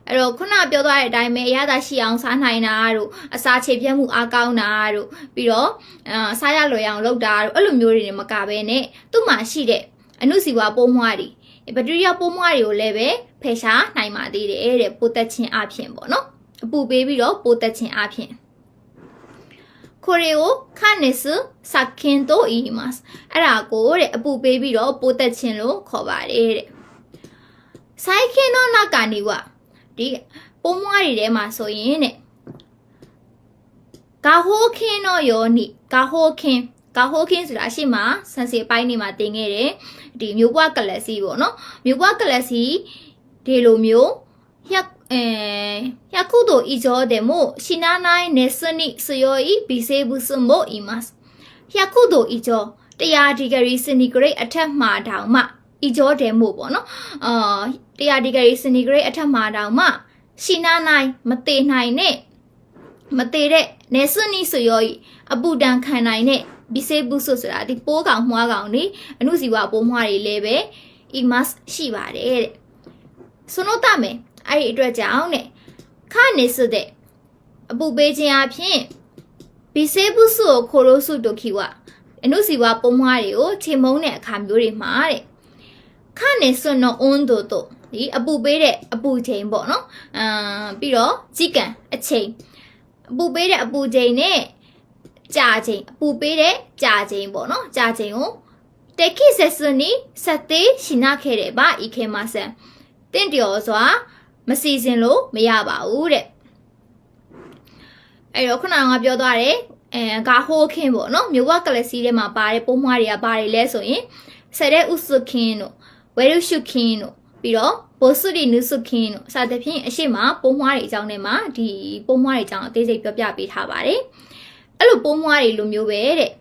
A: အဲ့တော့ခုနပြောသွားတဲ့အတိုင်းပဲအရသာရှိအောင်စားနိုင်တာတို့အစာခြေပြတ်မှုအားကောင်းတာတို့ပြီးတော့စားရလွယ်အောင်လုပ်တာတို့အဲ့လိုမျိုးတွေမကဘဲနဲ့သူ့မှာရှိတဲ့အနုစီဝါပိုးမွားတွေဘက်တီးရီးယားပိုးမွားတွေကိုလည်းပဲဖယ်ရှားနိုင်ပါသေးတယ်တဲ့ပိုးသက်ခြင်းအပြင်ပေါ့နော်အပူပေးပြီးတော့ပိုးသက်ခြင်းအပြင်ကိုရီကိုခနစ်စစခင်တိုအီမတ်အဲ့ဒါကိုတဲ့အပူပေးပြီးတော့ပိုးသက်ခြင်းလို့ခေါ်ပါတယ်တဲ့ဆိုင်ခင်တော့နာကနေကဒီပိုးမွားတွေထဲမှာဆိုရင်တဲ့ဂါဟိုးခင်းတော့ယောနိဂါဟိုးခင်းဆိုတာရှိမှဆန်စီပိုင်းနေမှာတင်ခဲ့တယ်ဒီမျိုးပွားကလစီပေါ့နော်မျိုးပွားကလစီဒီလိုမျိုးယခုတို့ဤကြောတဲ့မို့ရှိနာနိုင်နေစနိစယောဤဘီစေဘူးစမို့ဤမတ်ယခုတို့ဤကြော100ဒီဂရီစင်တီဂရိတ်အထက်မှာတောင်မှဤကြောတဲ့မို့ပေါ့နော်100ဒီဂရီစင်တီဂရိတ်အထက်မှာတောင်မှရှိနာနိုင်မသေးနိုင်နဲ့ မသေးတဲ့နေစွနီဆိုရောအပူဒဏ်ခံနိုင်တဲ့ဘီဆေဘူးဆိုဆိုတာဒီပိုးကောင်မွှားကောင်တွေအနုစီဝပိုးမွှားတွေလည်းပဲ imas ရှိပါတယ်တဲ့そのためအဲ့ဒီအတွက်ကြောင့်တဲ့ခနေစွတဲ့အပူပေးခြင်းအဖြစ်ဘီဆေဘူးဆိုခိုရိုစုဒိုခီဝအနုစီဝပိုးမွှားတွေကိုချိန်မုံတဲ့အခါမျိုးတွေမှာတဲ့ခနေစွနော်အွန်းတို့တို့ဒီအပူပေးတဲ့အပူချိန်ပေါ့နော်ပြီးတော့ကြီးကန်အချိန်အပူပေးတဲ့အပူချိန်နဲ့ကြာချိန်အပူပေးတဲ့ကြာချိန်ပေါ့နော်ကြာချိန်ကိုတက်ခိဆက်စွနီဆက်သေးရှင်နာခဲ့တယ်ပါဤခေမဆန်တင့်တော်စွာမစီစဉ်လို့မရပါဘူးတဲ့အဲ့တော့ခုနကပြောသွားတယ်ဂါဟိုးခင်းပေါ့နော်မြို့ဝကလစီထဲမှာပါတဲ့ပိုးမွှားတွေကပါတယ်လဲဆိုရင်ဆက်တဲ့ဥစုခင်းတို့ဝဲရုရှုခင်းတို့ပြီးတော့ဘိုစုရီနုစုခင်းတို့စသဖြင့်အရှိမပိုးမွှားတွေအကြောင်းထဲမှာဒီပိုးမွှားတွေအကြောင်းအသေးစိတ်ပြောပြပေးထားပါတယ်အဲ့လိုပိုးမွှားတွေလိုမျိုးပဲတဲ့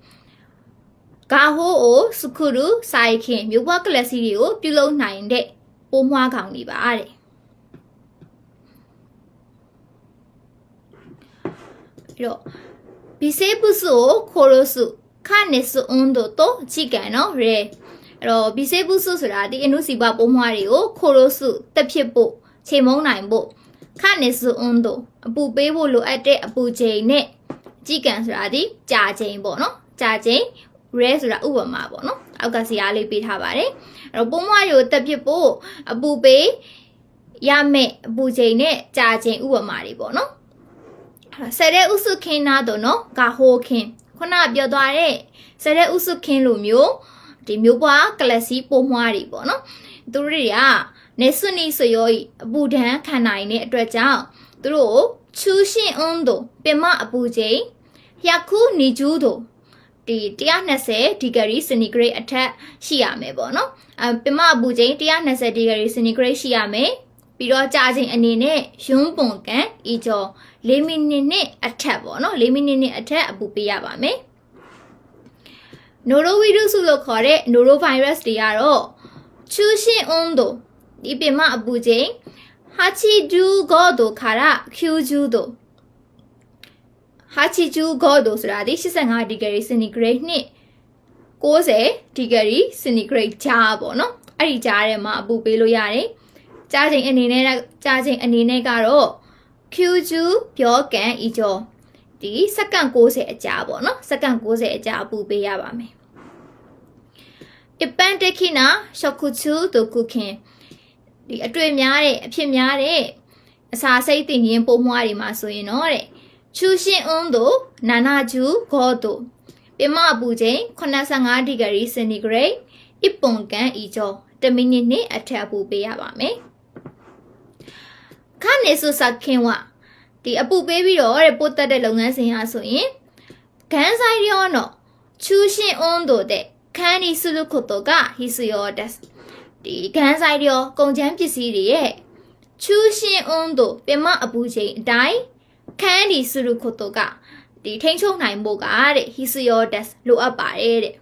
A: ဂါဟိုးအိုစုခုရုဆိုင်ခင်မြို့ဘကလစီတွေကိုပြုလုပ်နိုင်တဲ့ပိုးမွှားကောင်တွေပါတဲ့အဲ့တော့ဘီဆေပုစုခိုရိုစုခနေစုအွန်းတို့တော့ကြည့်ကန်နော်ရဲအဲ့တော့ဘီဆေပုစုဆိုတာဒီအနုစီဘပိုးမွှားတွေကိုခိုရိုစုတက်ဖြစ်ဖို့ချိန်မုံနိုင်ဖို့ခနေစုအွန်းတို့အပူပေးဖို့လိုအပ်တဲ့အပူချိန်နဲ့ကြည့်ကန်ဆိုတာဒီကြာချိန်ပေါ့နော်ကြာချိန်ရဲဆိုတာဥပမာပေါ့နော်အောက်ကစီအားလေးပေးထားပါတယ်အဲ့တော့ပိုးမွှားတွေကိုတက်ဖြစ်ဖို့အပူပေးရမယ်အပူချိန်နဲ့ကြာချိန်ဥပမာတွေပေါ့နော်ဆက်တဲ့ဥစုခင်းနာတော့နော်ဂါဟိုးခင်းခုနပြောသွားတဲ့ဆက်တဲ့ဥစုခင်းလိုမျိုးဒီမျိုးပွားကလစီပိုးမွှားတွေပေါ့နော်သူတို့တွေကနေစွနီဆိုရောအပူဒဏ်ခံနိုင်တဲ့အတွက်ကြောင့်သူတို့ချူရှင်အွန်းတို့ပင်မအပူချိန်ယခုနီကျူးတို့ဒီ120ဒီဂရီစင်တီဂရိတ်အထက်ရှိရမယ်ပေါ့နော်ပင်မအပူချိန်120ဒီဂရီစင်တီဂရိတ်ရှိရမယ်ပြီးတော့ကြာချိန်အနေနဲ့ယွန်းပွန်ကန်ဤကျော်4မိနစ်နဲ့အထက်ပေါ့နော်4မိနစ်နဲ့အထက်အပူပေးရပါမယ်နိုရိုဗီရုစ်လို့ခေါ်တဲ့နိုရိုဗိုင်းရပ်စ်တွေကတော့ချူရှင်အွန်းတို့ဒီပင်မအပူချိန်85度から90度85度ဆိုတာဒီ85ဒီဂရီစင်တီဂရိတ်နဲ့90ဒီဂရီစင်တီဂရိတ်ကြားပေါ့နော်အဲ့ဒီကြားထဲမှာအပူပေးလို့ရတယ်ကြားချိန်အနေနဲ့ကတော့ Q2 ပြောကန်ဤကျော်ဒီစက္ကန့်60အကြာပေါ့နော်စက္ကန့်60အကြာအပူပေးရပါမယ်一般的な食中毒ခင်ဒီအတွေ့များတဲ့အဖြစ်များတဲ့အစာစိတ်တင်ရင်ပိုးမွှားတွေမှာဆိုရင်တော့တဲ့ချူရှင်အွန်းတို့နာနာကျူဂေါ်တို့ပင်မအပူချိန်85ဒီဂရီစင်တီဂရိတ်一本ကန်ဤကျော်1မိနစ်နဲ့အထက်အပူပေးရပါမယ်ခနေစုစခင်ဝဒီအပူပေးပြီးတော့တဲ့ပိုးတက်တဲ့လုပ်ငန်းစဉ်ဟာဆိုရင်ခန်းဆိုင်ရောနော်ချူရှင်အွန်းတို့တဲ့ခန်းဒီစုလုခုတိုကဟီစုယောဒက်ဒီခန်းဆိုင်ရောကုန်ချမ်းပစ္စည်းတွေရဲ့ချူရှင်အွန်းတို့ပင်မအပူချိန်အတိုင်းခန်းဒီစုလုခုတိုကဒီထိန်းချုပ်နိုင်ဖို့ကတဲ့ဟီစုယောဒက်လိုအပ်ပါတယ်တဲ့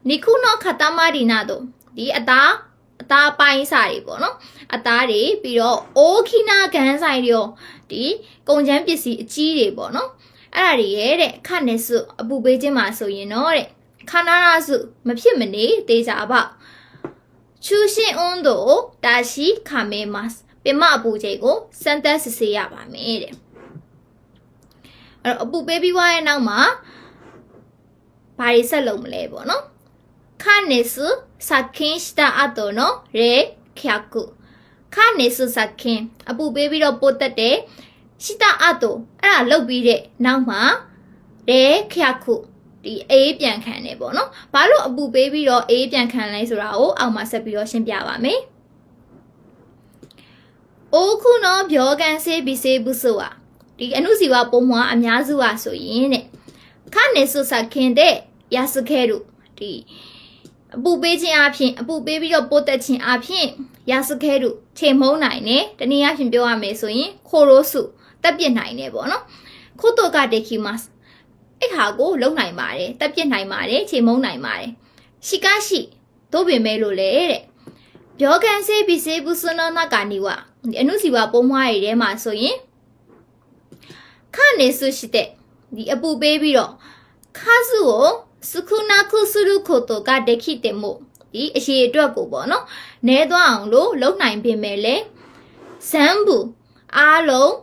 A: နိခုနောခတမရီနာတို့ဒီအသားပိုင်းစာတွေပေါ့နော်အသားတွေပြီးတော့အိုခိနာခန်းဆိုင်ရောဒီကုန်ချမ်းပစ္စည်းအကြီးတွေပေါ့နော်အဲ့ဒါတွေရဲ့တဲ့ခနဲ့စုအပူပေးခြင်းမှာဆိုရင်တော့တဲ့ခနာရစုမဖြစ်မနေတေးကြပါချူရှင်အွန်းတို့တာရှိခမဲမတ်ပင်မအပူချိန်ကိုစမ်းသပ်စစ်ဆေးရပါမယ်တဲ့အဲ့တော့အပူပေးပြီးွားရဲ့နောက်မှာဘာတွေဆက်လုပ်မလဲပေါ့နော်ခနဲ့စုစကင်းစတာအတော့နော်ရေခရကုခနဲ့စုစကင်းအပူပေးပြီးတော့ပို့တက်တဲ့ရှိတာအတော့အဲ့ဒါလုတ်ပြီးတဲ့နောက်မှာရေခရကုဒီအေးပြန်ခံတယ်ပေါ့နော်ဘာလို့အပူပေးပြီးတော့အေးပြန်ခံလဲဆိုတာကိုအောက်မှာဆက်ပြီးတော့ရှင်းပြပါမယ်အိုခုနော်ပြောကန်ဆေးပြီးဆေးဘူးဆိုတာဒီအနုစီဝပုံမွားအများစုဟာဆိုရင်တဲ့ခနဲ့စုစကင်းတဲ့ရစခဲတို့ဒီအပူပေးခြင်းအပြင်အပူပေးပြီးတော့ပိုးတက်ခြင်းအပြင်ရာစခဲတို့ချိန်မုံနိုင်တယ်တနည်းအားဖြင့်ပြောရမယ်ဆိုရင်ခိုရိုစုတက်ပြစ်နိုင်တယ်ပေါ့နော်ခိုတိုကတေခီမတ်အဲ့ဟာကိုလုံနိုင်ပါတယ်တက်ပြစ်နိုင်ပါတယ်ချိန်မုံနိုင်ပါတယ်ရှိကရှိတို့ပင်မဲလို့လေတဲ့ပြောကန်ဆေးပြီးဆေးဘူးစွန်းနောနာကနီဝဒီအနုစီဝပုံမွားရည်ထဲမှာဆိုရင် နေစုရှိတဲ့ဒီအပူပေးပြီးတော့ခါစုကိုစုခုနာခုစုရုခိုတိုကဒခိတေမို့ဒီအရှိအတွက်ကိုပေါ့နော်နဲသွားအောင်လို့လုံနိုင်ပြင်မဲ့လေဇမ်ဘူးအားလုံး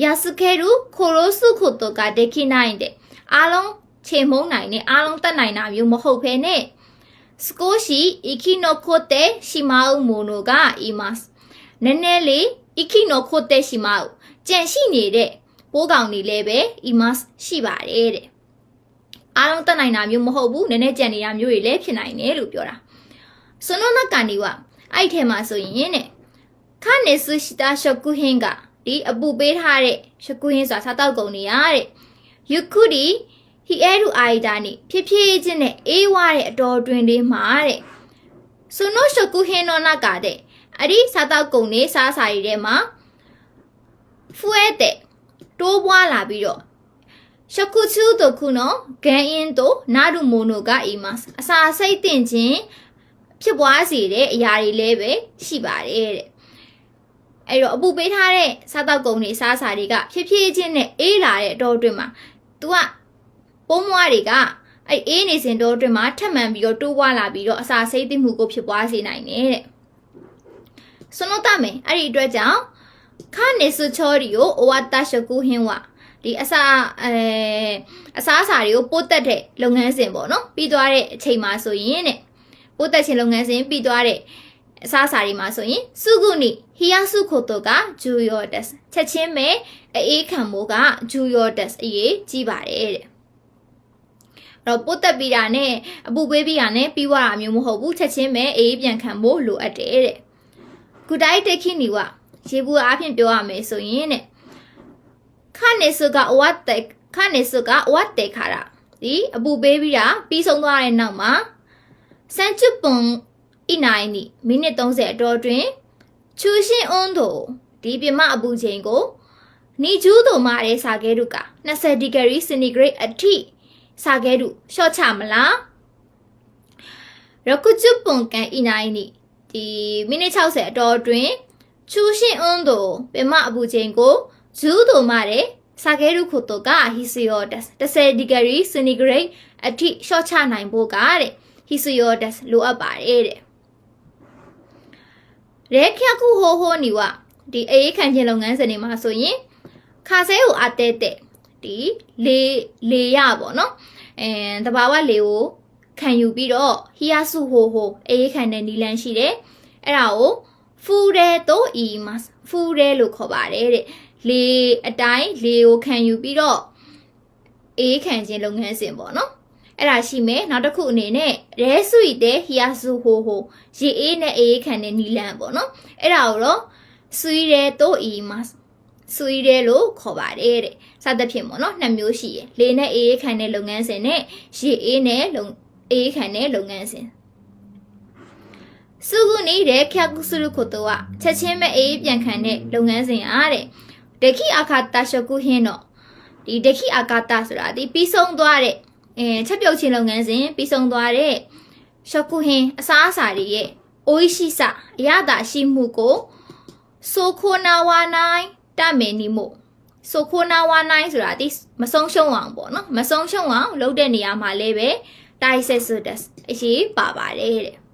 A: ယာစခဲရုခိုရိုစုခိုတိုကဒခိနိုင်တဲ့အားလုံးချေမုံနိုင်နဲ့အားလုံးတတ်နိုင်တာမျိုးမဟုတ်ဖ ೇನೆ စကိုရှိအီကီနိုခိုတေရှိမအုံမိုနိုကအီမတ်နည်းနည်းလေးအီကီနိုခိုတေရှိမအုံကြံရှိနေတဲ့ပိုးကောင်တွေလည်းပဲအီမတ်ရှိပါတယ်တဲ့အားလုံးတတ်နိုင်တာမျိုးမဟုတ်ဘူးနည်းနည်းကြံနေတာမျိုးတွေလည်းဖြစ်နိုင်တယ်လို့ပြောတာその中にはအဲ့ထဲမှာဆိုရင်တဲ့ခါနေစုရှိတာရှကုဟင်းကဒီအပူပေးထားတဲ့ရှကုဟင်းဆိုတာစားတောက်ကုန်နေရတဲ့ယူခုဒီဟီအဲရူအိုင်ဒါနိဖြည်းဖြည်းချင်းနဲ့အေးဝါတဲ့အတော်တွင်လေးမှာတဲ့その食品の中でအဲ့ဒီစားတောက်ကုန်နေစားစာရီထဲမှာဖူဲတဲ့တိုးပွားလာပြီးတော့食中毒の原因となるものがいますအစာစိတ်တင်ခြင်းဖြစ်ပွားစေတဲ့အရာတွေလည်းပဲရှိပါတယ်တဲ့အဲ့တော့အပူပေးထားတဲ့စားတောက်ကုန်တွေစားစာတွေကဖြည်းဖြည်းချင်းနဲ့အေးလာတဲ့အတော်တွင်မှာ तू ကပိုးမွားတွေကအဲ့အေးနေစဉ်တော့အတွင်းမှာထပ်မံပြီးတော့တိုးပွားလာပြီးတော့အစာစိတ်သိမှုကိုဖြစ်ပွားစေနိုင်တယ်တဲ့そのためအဲ့ဒီအတွက်ကြောင့်ခါနေစုချောရီကိုအိုဝါတာရှကူဟင်းဝဒီအစားအစာတွေကိုပို့တက်တဲ့လုပ်ငန်းစဉ်ပေါ့နော်ပြီးသွားတဲ့အချိန်မှာဆိုရင်တဲ့ပို့တက်ခြင်းလုပ်ငန်းစဉ်ပြီးသွားတဲ့အစားအစာတွေမှာဆိုရင်စုခုနိဟီယာစုခိုတိုကဂျူယောဒက်ချက်ချင်းပဲအေးခံမိုးကဂျူယောဒက်အရေးကြီးပါတယ်တဲ့တော့ပို့တက်ပြီးတာနဲ့အပူပေးပြီးတာနဲ့ပြီးသွားတာမျိုးမဟုတ်ဘူးချက်ချင်းပဲအေးပြန်ခံဖို့လိုအပ်တယ်တဲ့ဂူတိုင်းတက်ခိနီဝရေဘူးအားဖြင့်ပြောရမယ်ဆိုရင်တဲ့ခါနေစုကဝတ်တက်ခါနေစုကဝတ်တက်ခါတာဒီအပူပေးပြီးတာပြီးဆုံးသွားတဲ့နောက်မှာစန်ချွပွန်အနိုင်နီမိနစ်30အတော်တွင်ချူရှင်အွန်းတို့ဒီပြမအပူချိန်ကိုနီကျူးတို့မာတဲ့စာကဲတို့က20ဒီဂရီစင်တီဂရိတ်အထိစာကဲတို့ရှော့ချမလားရကုချွပွန်ကန်အနိုင်နီဒီမိနစ်60အတော်တွင်ချူရှင်အွန်းတို့ပြမအပူချိန်ကိုဂျူးတို့မာတဲ့စာကဲတို့ခိုတိုကဟီစီယိုဒက်10ဒီဂရီစင်တီဂရိတ်အထိရှော့ချနိုင်ဖို့ကတဲ့ဟီစီယိုဒက်လိုအပ်ပါတယ်တဲ့ရဲခခုဟိုဟိုနီဝဒီအေးခံခြင်းလုပ်ငန်းစဉ်တွေမှာဆိုရင်ခါဆဲကိုအတဲတဲ့ဒီလေရပေါ့နော်တဘာဝလေကိုခံယူပြီးတော့ဟီယာစုဟိုဟိုအေးခံတဲ့နီလန်းရှိတယ်အဲ့ဒါကိုဖူရဲတိုအီမတ်ဖူရဲလို့ခေါ်ပါတယ်တဲ့လေအတိုင်းလေကိုခံယူပြီးတော့အေးခံခြင်းလုပ်ငန်းစဉ်ပေါ့နော်အဲ့ဒါရှိမယ်နောက်တစ်ခုအနေနဲ့ရဲဆွီတဲ့ဟီယာစုဟိုဟိုရေအေးနဲ့အေးခံတဲ့နီလန်းပေါ့နော်အဲ့ဒါကိုတော့ဆွီရဲတိုအီမတ်ဆွီရဲလို့ခေါ်ပါတယ်တဲ့စသဖြင့်ပေါ့နော်နှစ်မျိုးရှိရယ်လေနဲ့အေးခံတဲ့လုပ်ငန်းစဉ်နဲ့ရေအေးနဲ့အေးခံတဲ့လုပ်ငန်းစဉ်စုခုနေတဲ့ခက်ကုစုရုခိုတိုကချက်ချင်းပဲအေးပြန်ခံတဲ့လုပ်ငန်းစဉ်အားတဲ့ဒခိအာခာတာရှကုဟင်းတော့ဒီဒခိအာကာတာဆိုတာဒီပြီးဆုံးသွားတဲ့ချက်ပြုတ်ခြင်းလုပ်ငန်းစဉ်ပြီးဆုံးသွားတဲ့ရှကုဟင်းအစားအစာတွေရဲ့အိုးရှိစအရသာရှိမှုကိုဆိုခိုနာဝါနိုင်တမယ်နီမို့ဆိုခိုနာဝါနိုင်ဆိုတာဒီမဆုံးရှုံးအောင်ပေါ့နော်မဆုံးရှုံးအောင်လုပ်တဲ့နေရာမှာလည်းပဲတိုက်ဆက်ဆိုတဲ့အရေးပါပါတယ်တဲ့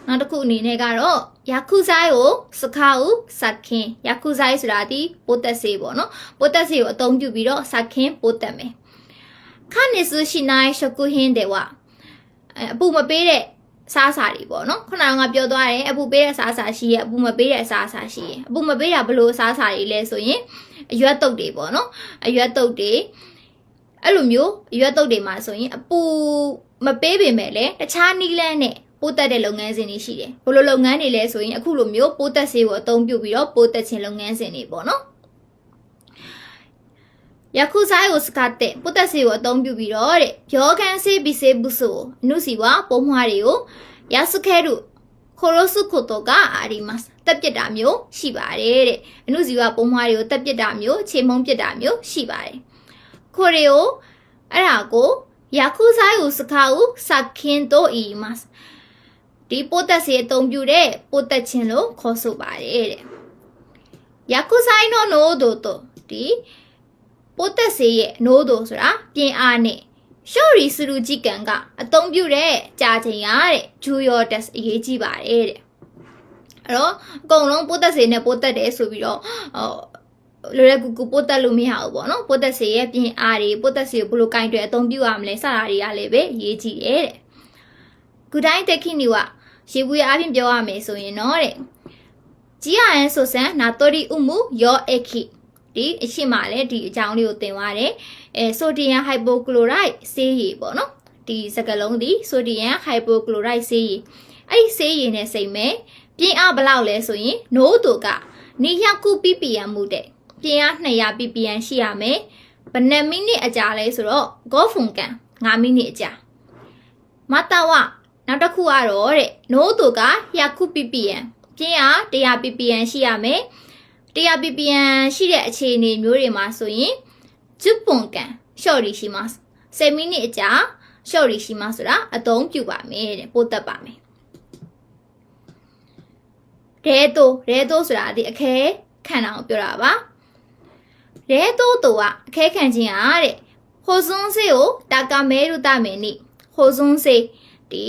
A: နောက်တစ်ခုအနေနဲ့ကတော့ယာကုဇိုင်းကိုစခါဦးစခင်ယာကုဇိုင်းဆိုတာဒီပိုတက်စေပေါ့နော်ပိုတက်စေကိုအသုံးပြုပြီးတော့စခင်ပိုတက်မယ်ခါနေစုရှိနိုင်ရှကုဟင်းတဲ့ဝအပူမပေးတဲ့စားစာတွေပေါ့နော်ခုနကပြောသွားတယ်အပူပေးတဲ့စားစာရှိရဲ့အပူမပေးတဲ့စားစာရှိရဲ့အပူမပေးတာဘယ်လိုစားစာတွေလဲဆိုရင်အရွက်တုပ်တွေပေါ့နော်အရွက်တုပ်တွေအဲ့လိုမျိုးအရွက်တုပ်တွေမှာဆိုရင်အပူမပေးပေမဲ့လည်းတခြားနီးလန်းနဲ့ပိုးတက်တဲ့လုပ်ငန်းစဉ်တွေရှိတယ်ဘယ်လိုလုပ်ငန်းတွေလဲဆိုရင်အခုလိုမျိုးပိုးတက်ဆေးကိုအသုံးပြုပြီးတော့ပိုးတက်ခြင်းလုပ်ငန်းစဉ်တွေပေါ့နော်ယခုဆိုင်ကိုစကတဲ့ပိုးတက်ဆေးကိုအသုံးပြုပြီးတော့တဲ့ယောဂန်ဆေးပြီးဆေးဘူးဆိုအနုစီဝါပုံမှားတွေကိုရစခဲတို့ခိုရိုစုခိုတိုကအာရီမတ်တက်ပြစ်တာမျိုးရှိပါတယ်တဲ့အနုစီဝါပုံမှားတွေကိုတက်ပြစ်တာမျိုးခြေမုံပြစ်တာမျိုးရှိပါတယ်ခိုရီကိုအဲ့ဒါကိုယခုဆိုင်ကိုစကားဦးစခင်တိုအီမတ် ဒီပိုးသက်စေအသုံးပြုတဲ့ပိုးသက်ခြင်းလို့ခေါ်ဆိုပါတယ်တဲ့ယာကုဆိုင်နိုနိုဒိုတိုဒီပိုးသက်စေရဲ့နိုးဒိုဆိုတာပြင်အားနဲ့ရှော့ရီစလူဂျီကန်ကအသုံးပြုတဲ့ကြာချိန်ရတဲ့ဂျူယောတက်အရေးကြီးပါတယ်တဲ့အဲ့တော့အကုန်လုံးပိုးသက်စေနဲ့ပိုးသက်တယ်ဆိုပြီးတော့လွယ်ကူကူပိုးသက်လို့မရဘူးပေါ့နော်ပိုးသက်စေရဲ့ပြင်အားတွေပိုးသက်စေကိုဘယ်လိုကင်တွယ်အသုံးပြုရမလဲစတာတွေကလည်းပဲရေးကြည့်တယ်တဲ့ဂူတိုင်းတက်ခိနီဝရေဘူးရအပြင်ပြောရမယ်ဆိုရင်တော့တဲ့ဂျီယာအန်ဆိုဆန်နာတိုရီဥမှုယောအခီဒီအရှိမလည်းဒီအကြောင်းလေးကိုသင်သွားတယ်ဆိုဒီယမ်ဟိုက်ပိုကလိုရိုက်ဆေးရည်ပေါ့နော်ဒီစကလုံးဒီဆိုဒီယမ်ဟိုက်ပိုကလိုရိုက်ဆေးရည်အဲ့ဒီဆေးရည်နဲ့စိတ်မဲ့ပြင်းအားဘယ်လောက်လဲဆိုရင်နိုးတူကနေရောက်ခု ppm မှုတဲ့ပြင်းအား200 ppm ရှိရမယ်ဘယ်နှမိနစ်အကြာလဲဆိုတော့ဂေါဖုန်ကန်9မိနစ်အကြာမတာဝနောက်တစ်ခုကတော့တဲ့နိုးတူကရောက်ခု ppm ပြင်းအား100 ppm ရှိရမယ်100 ppm ရှိတဲ့အခြေအနေမျိုးတွေမှာဆိုရင်10ပုံကန်ရှော့ရီရှိမှာ10မိနစ်အကြာရှော့ရီရှိမှာဆိုတာအသုံးပြုပါမယ်တဲ့ပို့သက်ပါမယ်ရဲတိုးဆိုတာဒီအခဲခံတာကိုပြောတာပါရဲတိုးကအခဲခံခြင်းအားတဲ့ဟိုစွန်းစေးကိုတာကာမဲရုတမယ်နိဟိုစွန်းစေးဒီ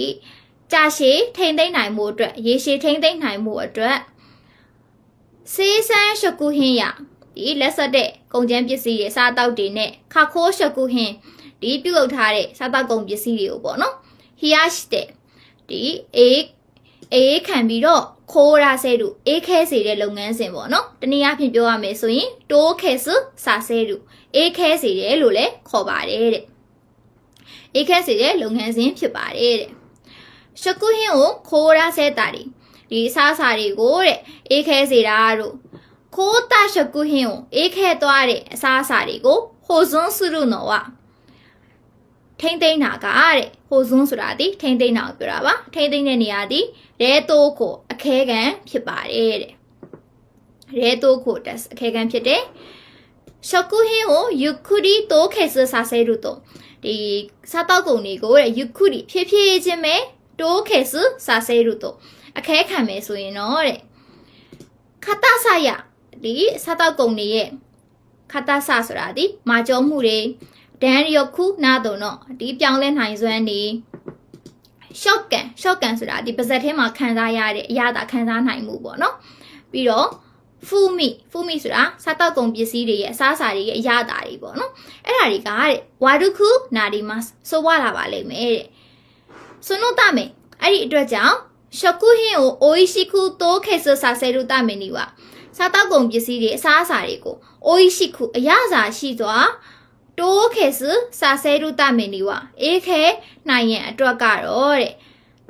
A: ကြာရှည်ထိမ့်သိမ့်နိုင်မှုအတွက်ရေရှည်ထိမ့်သိမ့်နိုင်မှုအတွက်စေးဆန်းရှကုဟင်းရဒီလက်ဆက်တဲ့ကုန်ကျန်းပစ္စည်းတွေစားတောက်တွေနဲ့ခါခိုးရှကုဟင်းဒီပြုတ်လုပ်ထားတဲ့စားတောက်ကုန်ပစ္စည်းတွေကိုပေါ့နော်ဟီယာရှိတဲ့ဒီအေးခံပြီးတော့ခိုးရဆဲတူအေးခဲစေတဲ့လုပ်ငန်းစဉ်ပေါ့နော်တနည်းအားဖြင့်ပြောရမယ်ဆိုရင်တိုးခဲစစာဆဲတူအေးခဲစေတယ်လို့လည်းခေါ်ပါတယ်တဲ့အေးခဲစေတဲ့လုပ်ငန်းစဉ်ဖြစ်ပါတယ်တဲ့ရှကုဟင်းကိုခိုးရဆဲတာဒီစားစာတွေကိုတဲ့အေးခဲစေတာတို့ခိုးတရှကုဟင်းကိုအေးခဲသွားတဲ့အစားအစာတွေကိုဟိုစွန်းစုရုနော်ကထိမ့်သိမ့်တာကတဲ့ဟိုစွန်းဆိုတာဒီထိမ့်သိမ့်တာကိုပြောတာပါထိမ့်သိမ့်တဲ့နေရာဒီရဲတိုးကိုအခဲခံဖြစ်ပါတယ်တဲ့ရဲတိုးကိုတက်အခဲခံဖြစ်တယ်ရှကုဟင်းကိုယူခုရီတိုးခဲစစာဆဲရုတော့ဒီစားတောက်ကုန်တွေကိုတဲ့ယူခုရီဖြည်းဖြည်းချင်းပဲတိုးခဲစစာဆဲရုတော့အခဲခံမယ်ဆိုရင်တော့တဲ့ခတဆာယဒီစားတောက်ကုန်တွေရဲ့ခတဆာဆိုတာဒီမာကျော်မှုတွေဒန်ရခုနာတော့နော်ဒီပြောင်းလဲနိုင်စွမ်းနေရှော့ကန်ဆိုတာဒီပါဇက်ထဲမှာခံစားရတဲ့အရာသာခံစားနိုင်မှုပေါ့နော်ပြီးတော့ဖူမီဆိုတာစားတောက်ကုန်ပစ္စည်းတွေရဲ့အစားအစာတွေရဲ့အရာသာတွေပေါ့နော်အဲ့ဒါတွေကတဲ့ဝါဒုခုနာဒီမတ်ဆိုဝါလာပါလိမ့်မယ်တဲ့ဆွနုတမေအဲ့ဒီအတွက်ကြောင့်ရှကုဟင်းကိုအိုအီရှိခုတိုးခေဆဆာဆဲရုတမနီဝါစားတောက်ကုန်ပစ္စည်းတွေအစားအစာတွေကိုအိုအီရှိခုအရာသာရှိသွားတိုးခေဆစာဆဲရုတမနီဝါအေးခဲနိုင်ရန်အတွက်ကတော့တဲ့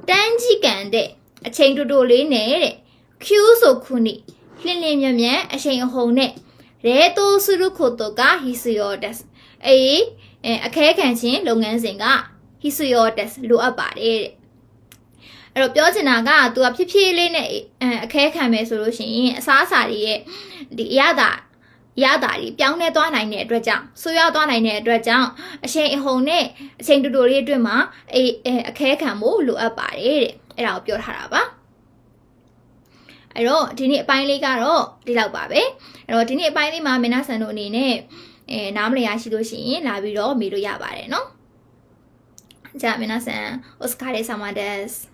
A: တန်းကြီးကန်တဲ့အချိန်တူတူလေးနဲ့တဲ့ Q ဆိုခုနိလင်းလင်းမြမြအချိန်အဟုန်နဲ့ရဲတိုးစုရုခိုတိုကဟီဆီယောတက်အခဲခံခြင်းလုပ်ငန်းစဉ်ကဟီဆီယောတက်လိုအပ်ပါတယ်တဲ့အဲ့တော့ပြောချင်တာကသူကဖြည်းဖြည်းလေးနဲ့အခဲခံမယ်ဆိုလို့ရှိရင်အစားအစာတွေရဲ့ဒီရတာတွေပြောင်းလဲသွားနိုင်တဲ့အတွက်ကြောင့်ဆိုးရွားသွားနိုင်တဲ့အတွက်ကြောင့်အချိန်အဟုန်နဲ့အချိန်တူတူလေးအတွင်းမှာအခဲခံဖို့လိုအပ်ပါတယ်တဲ့အဲ့ဒါကိုပြောထားတာပါအဲ့တော့ဒီနေ့အပိုင်းလေးကတော့ဒီလောက်ပါပဲအဲ့တော့ဒီနေ့အပိုင်းလေးမှာမင်းသားဆန်တို့အနေနဲ့နားမလည်ရရှိလို့ရှိရင်လာပြီးတော့မေးလို့ရပါတယ်เนาะじゃあ皆さんお疲れ様です